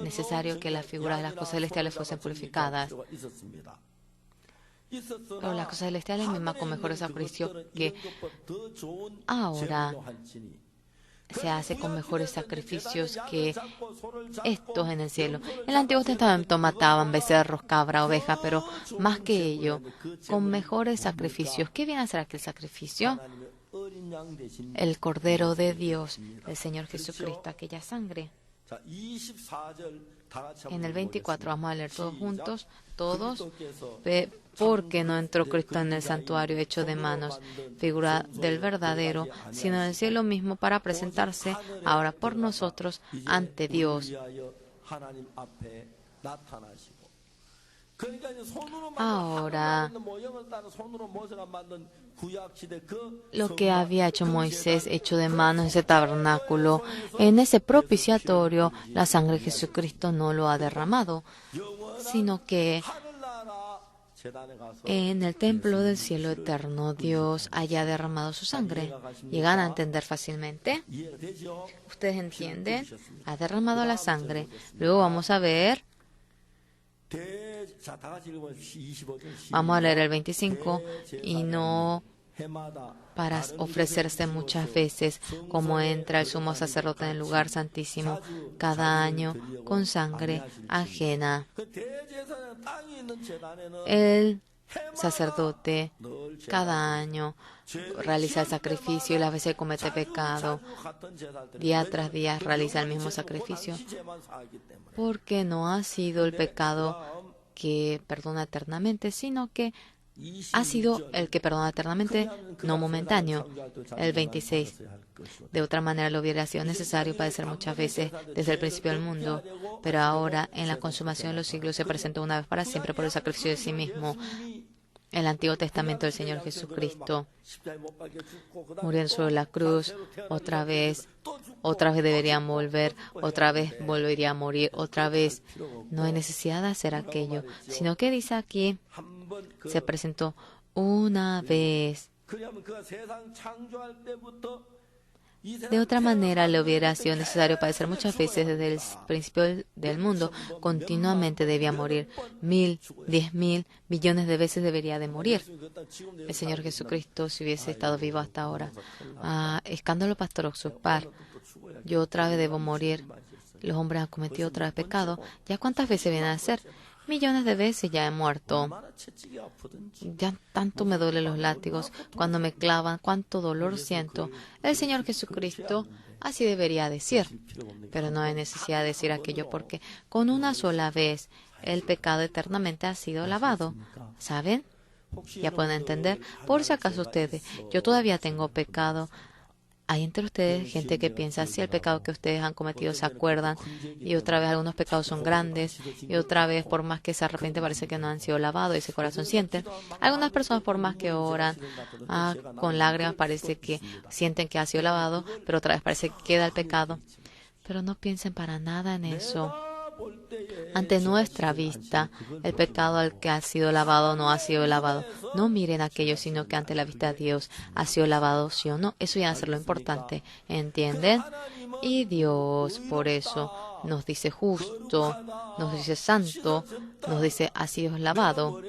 necesario que las figuras de las cosas celestiales fuesen purificadas. Pero las cosas celestiales mismas con mejores sacrificios que ahora se hace con mejores sacrificios que estos en el cielo. En el Antiguo Testamento mataban becerros, cabra, oveja, pero más que ello, con mejores sacrificios. ¿Qué viene a ser aquel sacrificio? El Cordero de Dios, el Señor Jesucristo, aquella sangre. En el 24 vamos a leer todos juntos, todos, porque no entró Cristo en el santuario hecho de manos, figura del verdadero, sino en el cielo mismo para presentarse ahora por nosotros ante Dios. Ahora, lo que había hecho Moisés, hecho de manos, ese tabernáculo, en ese propiciatorio, la sangre de Jesucristo no lo ha derramado, sino que en el templo del cielo eterno Dios haya derramado su sangre. ¿Llegan a entender fácilmente? ¿Ustedes entienden? Ha derramado la sangre. Luego vamos a ver. Vamos a leer el 25. Y no para ofrecerse muchas veces, como entra el sumo sacerdote en el lugar santísimo cada año con sangre ajena. El sacerdote cada año realiza el sacrificio y las veces comete pecado. Día tras día realiza el mismo sacrificio, porque no ha sido el pecado que perdona eternamente, sino que ha sido el que perdona eternamente, no momentáneo. El 26. De otra manera, lo hubiera sido necesario padecer muchas veces desde el principio del mundo, pero ahora, en la consumación de los siglos, se presentó una vez para siempre por el sacrificio de sí mismo. El Antiguo Testamento del Señor Jesucristo, muriendo sobre la cruz, otra vez debería volver, otra vez volvería a morir, otra vez. No hay necesidad de hacer aquello, sino que dice aquí, se presentó una vez. De otra manera, le hubiera sido necesario padecer muchas veces desde el principio del mundo. Continuamente debía morir. 1,000, 10,000, millones de veces debería de morir. El Señor Jesucristo, si hubiese estado vivo hasta ahora. Escándalo pastoral. Yo otra vez debo morir. Los hombres han cometido otra vez pecado. ¿Ya cuántas veces vienen a ser? Millones de veces ya he muerto. Ya tanto me duelen los látigos cuando me clavan, cuánto dolor siento. El Señor Jesucristo así debería decir, pero no hay necesidad de decir aquello porque con una sola vez el pecado eternamente ha sido lavado. ¿Saben? Ya pueden entender. Por si acaso ustedes, yo todavía tengo pecado. Hay entre ustedes gente que piensa, si el pecado que ustedes han cometido se acuerdan, y otra vez algunos pecados son grandes, y otra vez por más que se arrepienten parece que no han sido lavados, y ese corazón siente. Algunas personas por más que oran con lágrimas parece que sienten que ha sido lavado, pero otra vez parece que queda el pecado. Pero no piensen para nada en eso. Ante nuestra vista, el pecado al que ha sido lavado no ha sido lavado. No miren aquello, sino que ante la vista de Dios ha sido lavado, sí o no. Eso ya es lo importante, ¿entienden? Y Dios, por eso, nos dice justo, nos dice santo, nos dice ha sido lavado.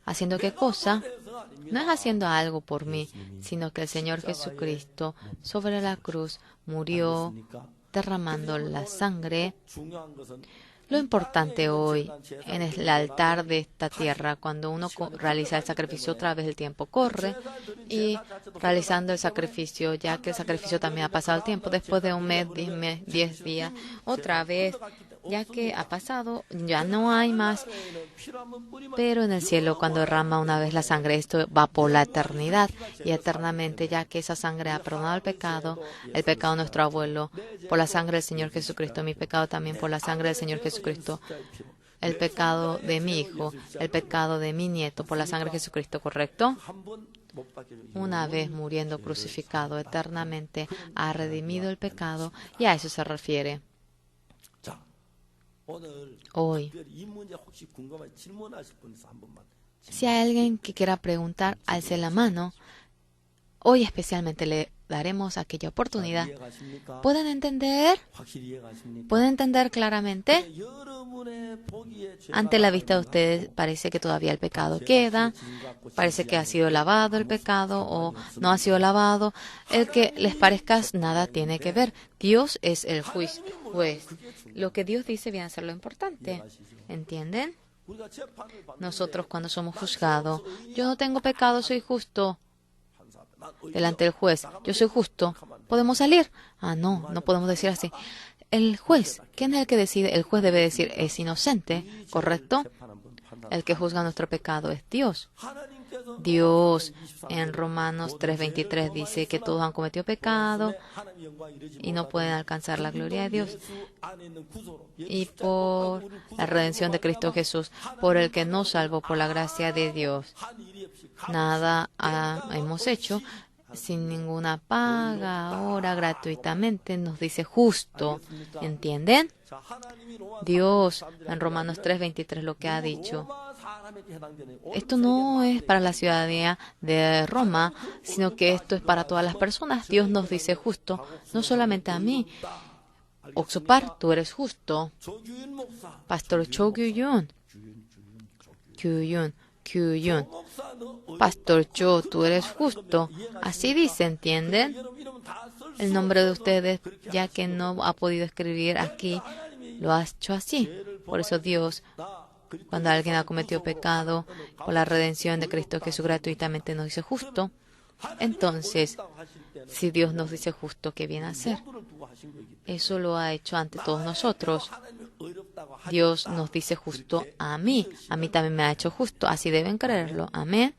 ¿Haciendo qué cosa? No es haciendo algo por mí, sino que el Señor Jesucristo sobre la cruz murió derramando la sangre. Lo importante hoy en el altar de esta tierra, cuando uno realiza el sacrificio, otra vez el tiempo corre y realizando el sacrificio, ya que el sacrificio también ha pasado el tiempo, después de un mes, 10 días, otra vez, ya que ha pasado, ya no hay más. Pero en el cielo, cuando derrama una vez la sangre, esto va por la eternidad y eternamente, ya que esa sangre ha perdonado el pecado de nuestro abuelo, por la sangre del Señor Jesucristo, mi pecado también por la sangre del Señor Jesucristo, el pecado de mi hijo, el pecado de mi nieto, por la sangre de Jesucristo, ¿correcto? Una vez muriendo crucificado eternamente, ha redimido el pecado y a eso se refiere. Hoy, si hay alguien que quiera preguntar, alce la mano. Hoy especialmente le daremos aquella oportunidad. ¿Pueden entender? ¿Pueden entender claramente? Ante la vista de ustedes parece que todavía el pecado queda, parece que ha sido lavado el pecado o no ha sido lavado. El que les parezca nada tiene que ver. Dios es el juez. Lo que Dios dice viene a ser lo importante. ¿Entienden? Nosotros cuando somos juzgados, yo no tengo pecado, soy justo. Delante del juez, yo soy justo. ¿Podemos salir? No, no podemos decir así. El juez, ¿quién es el que decide? El juez debe decir, es inocente, ¿correcto? El que juzga nuestro pecado es Dios. Dios en Romanos 3:23 dice que todos han cometido pecado y no pueden alcanzar la gloria de Dios. Y por la redención de Cristo Jesús, por el que nos salvó por la gracia de Dios, nada hemos hecho sin ninguna paga, ahora gratuitamente, nos dice justo. ¿Entienden? Dios en Romanos 3:23 lo que ha dicho. Esto no es para la ciudadanía de Roma, sino que esto es para todas las personas. Dios nos dice justo, no solamente a mí. Oxupar, tú eres justo. Pastor Cho Kyuyun. Pastor Cho, tú eres justo. Así dice, ¿entienden? El nombre de ustedes, ya que no ha podido escribir aquí, lo ha hecho así. Por eso Dios, cuando alguien ha cometido pecado, por la redención de Cristo Jesús gratuitamente nos dice justo. Entonces, si Dios nos dice justo, ¿qué viene a hacer? Eso lo ha hecho ante todos nosotros. Dios nos dice justo a mí también me ha hecho justo, así deben creerlo. Amén.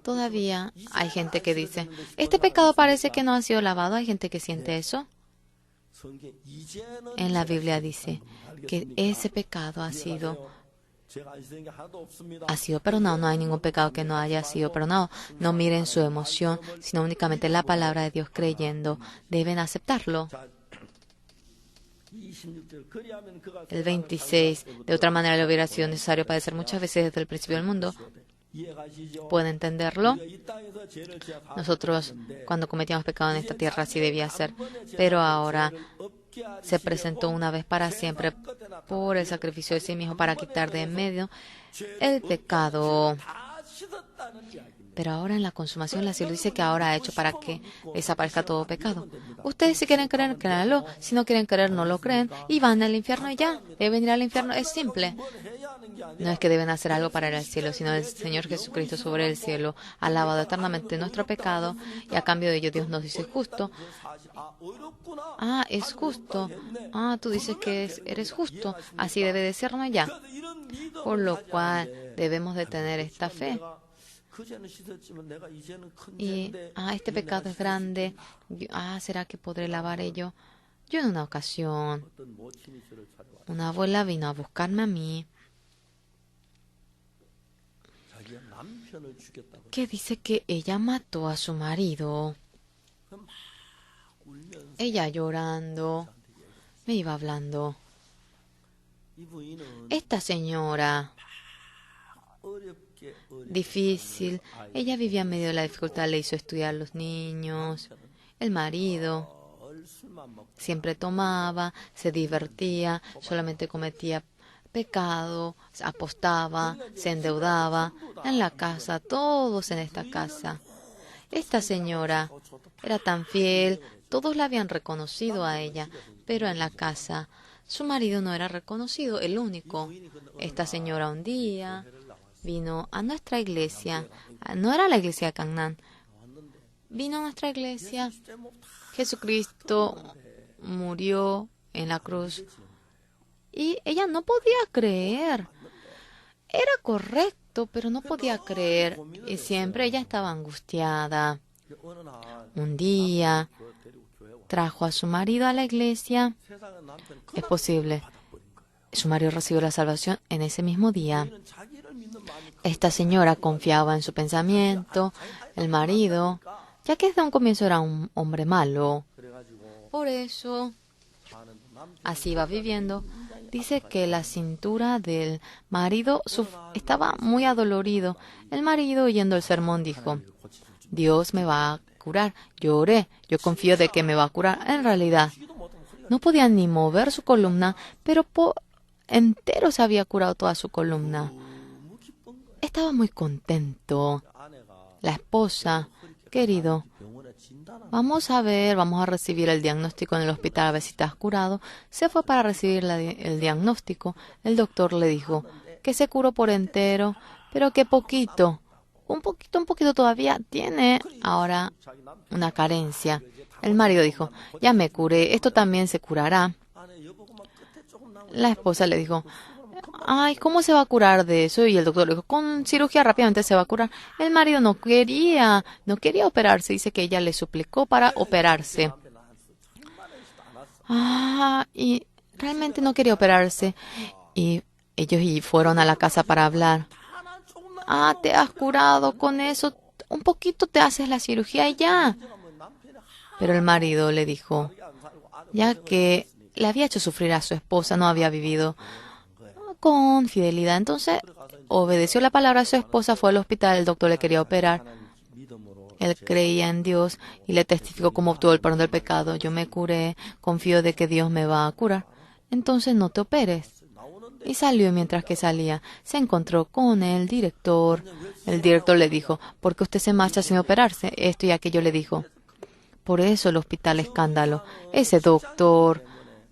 Todavía hay gente que dice, este pecado parece que no ha sido lavado. Hay gente que siente eso. En la Biblia dice que ese pecado ha sido perdonado. No hay ningún pecado que no haya sido perdonado. No miren su emoción, sino únicamente la palabra de Dios creyendo. Deben aceptarlo. El 26, de otra manera le hubiera sido necesario padecer muchas veces desde el principio del mundo. ¿Pueden entenderlo? Nosotros, cuando cometíamos pecado en esta tierra, así debía ser. Pero ahora se presentó una vez para siempre por el sacrificio de sí mismo para quitar de en medio el pecado. Pero ahora en la consumación, la Biblia dice que ahora ha hecho para que desaparezca todo pecado. Ustedes si quieren creer, créanlo. Si no quieren creer, no lo creen. Y van al infierno y ya. Deben ir al infierno. Es simple. No es que deben hacer algo para ir al cielo, sino el Señor Jesucristo sobre el cielo ha lavado eternamente nuestro pecado y a cambio de ello Dios nos dice justo. Es justo. Tú dices que eres justo. Así debe de ser, ¿no? Ya. Por lo cual debemos de tener esta fe. Y, este pecado es grande. ¿Será que podré lavar ello? Yo en una ocasión, una abuela vino a buscarme a mí, que dice que ella mató a su marido. Ella llorando, me iba hablando. Esta señora, difícil, ella vivía en medio de la dificultad, le hizo estudiar a los niños, el marido siempre tomaba, se divertía, solamente cometía pecado, apostaba, se endeudaba en la casa, todos en esta casa. Esta señora era tan fiel, todos la habían reconocido a ella, pero en la casa Su marido no era reconocido, el único. Esta señora un día vino a nuestra iglesia, no era la iglesia de Canaán, vino a nuestra iglesia. Jesucristo murió en la cruz y ella no podía creer. Era correcto, pero no podía creer y siempre ella estaba angustiada. Un día trajo a su marido a la iglesia. Es posible. Su marido recibió la salvación en ese mismo día. Esta señora confiaba en su pensamiento. El marido, ya que desde un comienzo era un hombre malo. Por eso, así iba viviendo. Dice que la cintura del marido estaba muy adolorido. El marido, oyendo el sermón, dijo: Dios me va a curar. Yo oré, yo confío de que me va a curar. En realidad, no podía ni mover su columna, pero entero se había curado toda su columna. Estaba muy contento. La esposa: querido, vamos a recibir el diagnóstico en el hospital a ver si estás curado. Se fue para recibir el diagnóstico. El doctor le dijo que se curó por entero, pero que un poquito todavía tiene ahora una carencia. El marido dijo: ya me curé, esto también se curará. La esposa le dijo: ay, ¿cómo se va a curar de eso? Y el doctor le dijo: con cirugía rápidamente se va a curar. El marido no quería operarse. Dice que ella le suplicó para operarse. Y realmente no quería operarse. Y ellos fueron a la casa para hablar. Te has curado con eso. Un poquito te haces la cirugía y ya. Pero el marido le dijo, ya que le había hecho sufrir a su esposa, no había vivido con fidelidad. Entonces, obedeció la palabra de su esposa, fue al hospital, el doctor le quería operar. Él creía en Dios y le testificó cómo obtuvo el perdón del pecado. Yo me curé, confío de que Dios me va a curar. Entonces no te operes. Y salió, y mientras que salía, se encontró con el director. El director le dijo: ¿por qué usted se marcha sin operarse? Esto y aquello le dijo. Por eso el hospital escándalo. Ese doctor,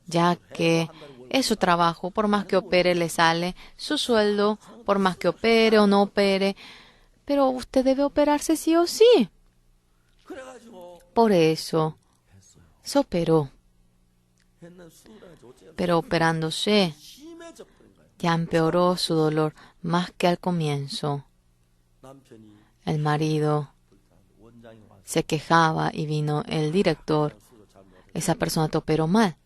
ya que es su trabajo, por más que opere le sale su sueldo, por más que opere o no opere, pero usted debe operarse sí o sí. Por eso se operó. Pero operándose ya empeoró su dolor más que al comienzo. El marido se quejaba y vino el director. Esa persona te operó mal.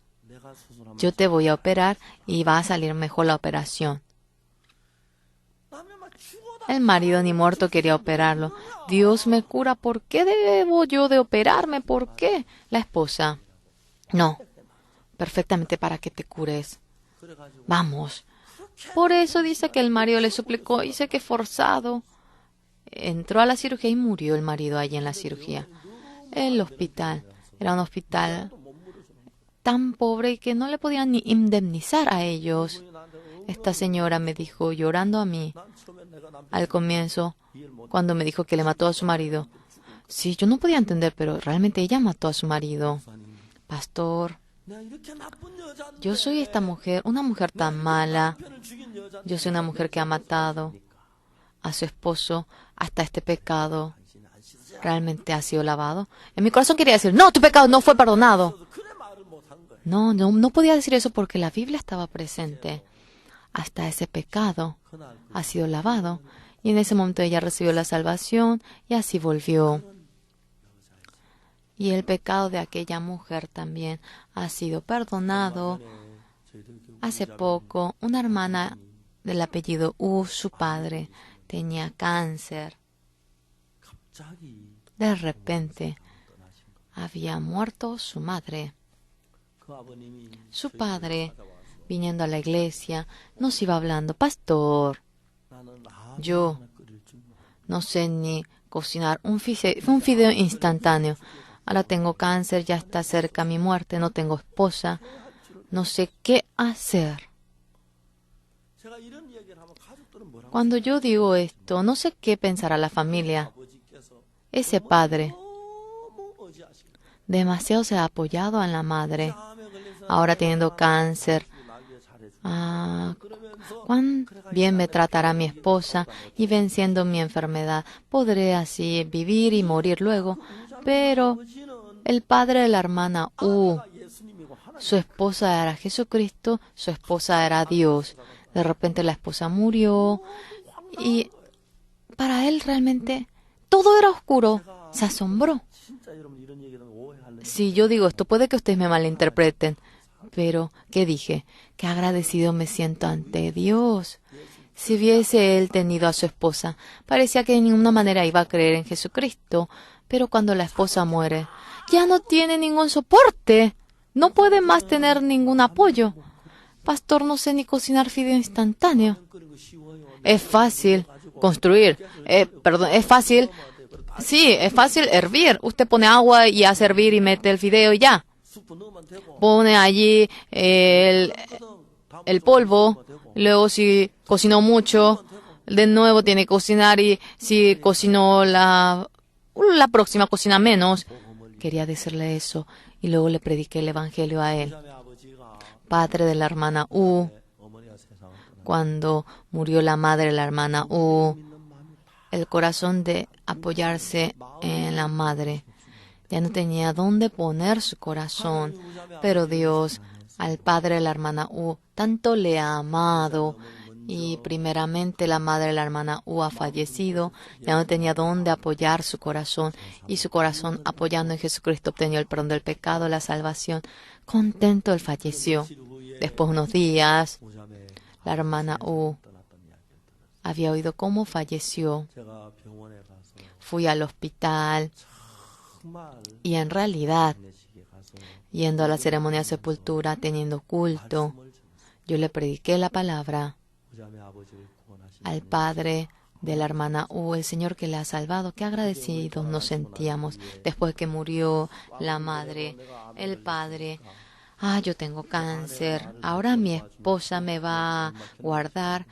Yo te voy a operar y va a salir mejor la operación. El marido ni muerto quería operarlo. Dios me cura, ¿por qué debo yo de operarme? ¿Por qué? La esposa: no, perfectamente para que te cures. Vamos. Por eso dice que el marido le suplicó, dice que forzado. Entró a la cirugía y murió el marido allí en la cirugía. El hospital era un hospital tan pobre que no le podían ni indemnizar a ellos. Esta señora me dijo, llorando a mí, al comienzo, cuando me dijo que le mató a su marido. Sí, yo no podía entender, pero realmente ella mató a su marido. Pastor, yo soy esta mujer, una mujer tan mala. Yo soy una mujer que ha matado a su esposo hasta este pecado. ¿Realmente ha sido lavado? En mi corazón quería decir, no, tu pecado no fue perdonado. No podía decir eso porque la Biblia estaba presente. Hasta ese pecado ha sido lavado. Y en ese momento ella recibió la salvación y así volvió. Y el pecado de aquella mujer también ha sido perdonado. Hace poco, una hermana del apellido su padre, tenía cáncer. De repente, había muerto su madre. Su padre, viniendo a la iglesia, nos iba hablando, pastor, yo no sé ni cocinar un fideo instantáneo. Ahora tengo cáncer, ya está cerca mi muerte, no tengo esposa, no sé qué hacer. Cuando yo digo esto, no sé qué pensará la familia. Ese padre demasiado se ha apoyado en la madre. Ahora teniendo cáncer, cuán bien me tratará mi esposa y venciendo mi enfermedad podré así vivir y morir luego. Pero el padre de la hermana su esposa era Jesucristo, su esposa era Dios. De repente la esposa murió y para él realmente todo era oscuro. Se asombró. Si yo digo esto, puede que ustedes me malinterpreten. Pero, ¿qué dije? Qué agradecido me siento ante Dios. Si hubiese él tenido a su esposa, parecía que de ninguna manera iba a creer en Jesucristo. Pero cuando la esposa muere, ya no tiene ningún soporte. No puede más tener ningún apoyo. Pastor, no sé ni cocinar fideo instantáneo. Es fácil construir. Es fácil. Sí, es fácil hervir. Usted pone agua y hace hervir y mete el fideo y ya. Pone allí el polvo. Luego si cocinó mucho, de nuevo tiene que cocinar y si cocinó la próxima cocina menos. Quería decirle eso y luego le prediqué el evangelio a él. Padre de la hermana cuando murió la madre de la hermana el corazón de apoyarse en la madre. Ya no tenía dónde poner su corazón, pero Dios, al padre de la hermana tanto le ha amado. Y primeramente la madre de la hermana ha fallecido, ya no tenía dónde apoyar su corazón, y su corazón apoyando en Jesucristo obtenía el perdón del pecado, la salvación. Contento, él falleció. Después de unos días, la hermana había oído cómo falleció. Fui al hospital y en realidad, yendo a la ceremonia de sepultura, teniendo culto, yo le prediqué la palabra al padre de la hermana el Señor que le ha salvado. Qué agradecidos nos sentíamos después que murió la madre, el padre. Yo tengo cáncer, ahora mi esposa me va a guardar.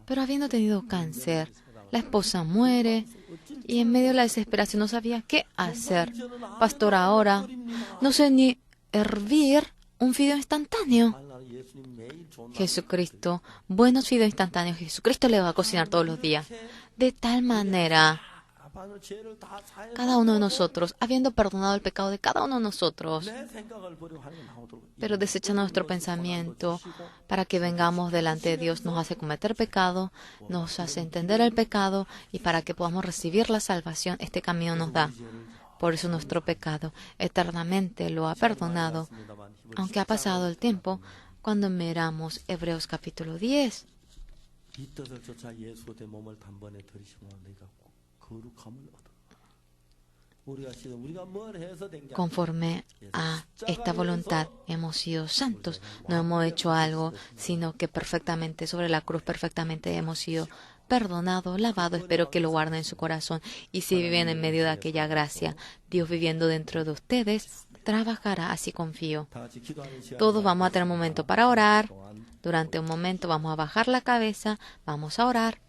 Pero habiendo tenido cáncer, la esposa muere y en medio de la desesperación no sabía qué hacer. Pastor, ahora no sé ni hervir un fideo instantáneo. Jesucristo, buenos fideos instantáneos, Jesucristo le va a cocinar todos los días. De tal manera, cada uno de nosotros, habiendo perdonado el pecado de cada uno de nosotros, pero desechando nuestro pensamiento para que vengamos delante de Dios, nos hace cometer pecado, nos hace entender el pecado y para que podamos recibir la salvación, este camino nos da. Por eso nuestro pecado eternamente lo ha perdonado, aunque ha pasado el tiempo. Cuando miramos Hebreos capítulo 10, conforme a esta voluntad hemos sido santos, no hemos hecho algo, sino que perfectamente sobre la cruz perfectamente hemos sido perdonados, lavados. Espero que lo guarden en su corazón y si viven en medio de aquella gracia, Dios viviendo dentro de ustedes trabajará, así confío. Todos vamos a tener un momento para orar. Durante un momento vamos a bajar la cabeza, vamos a orar.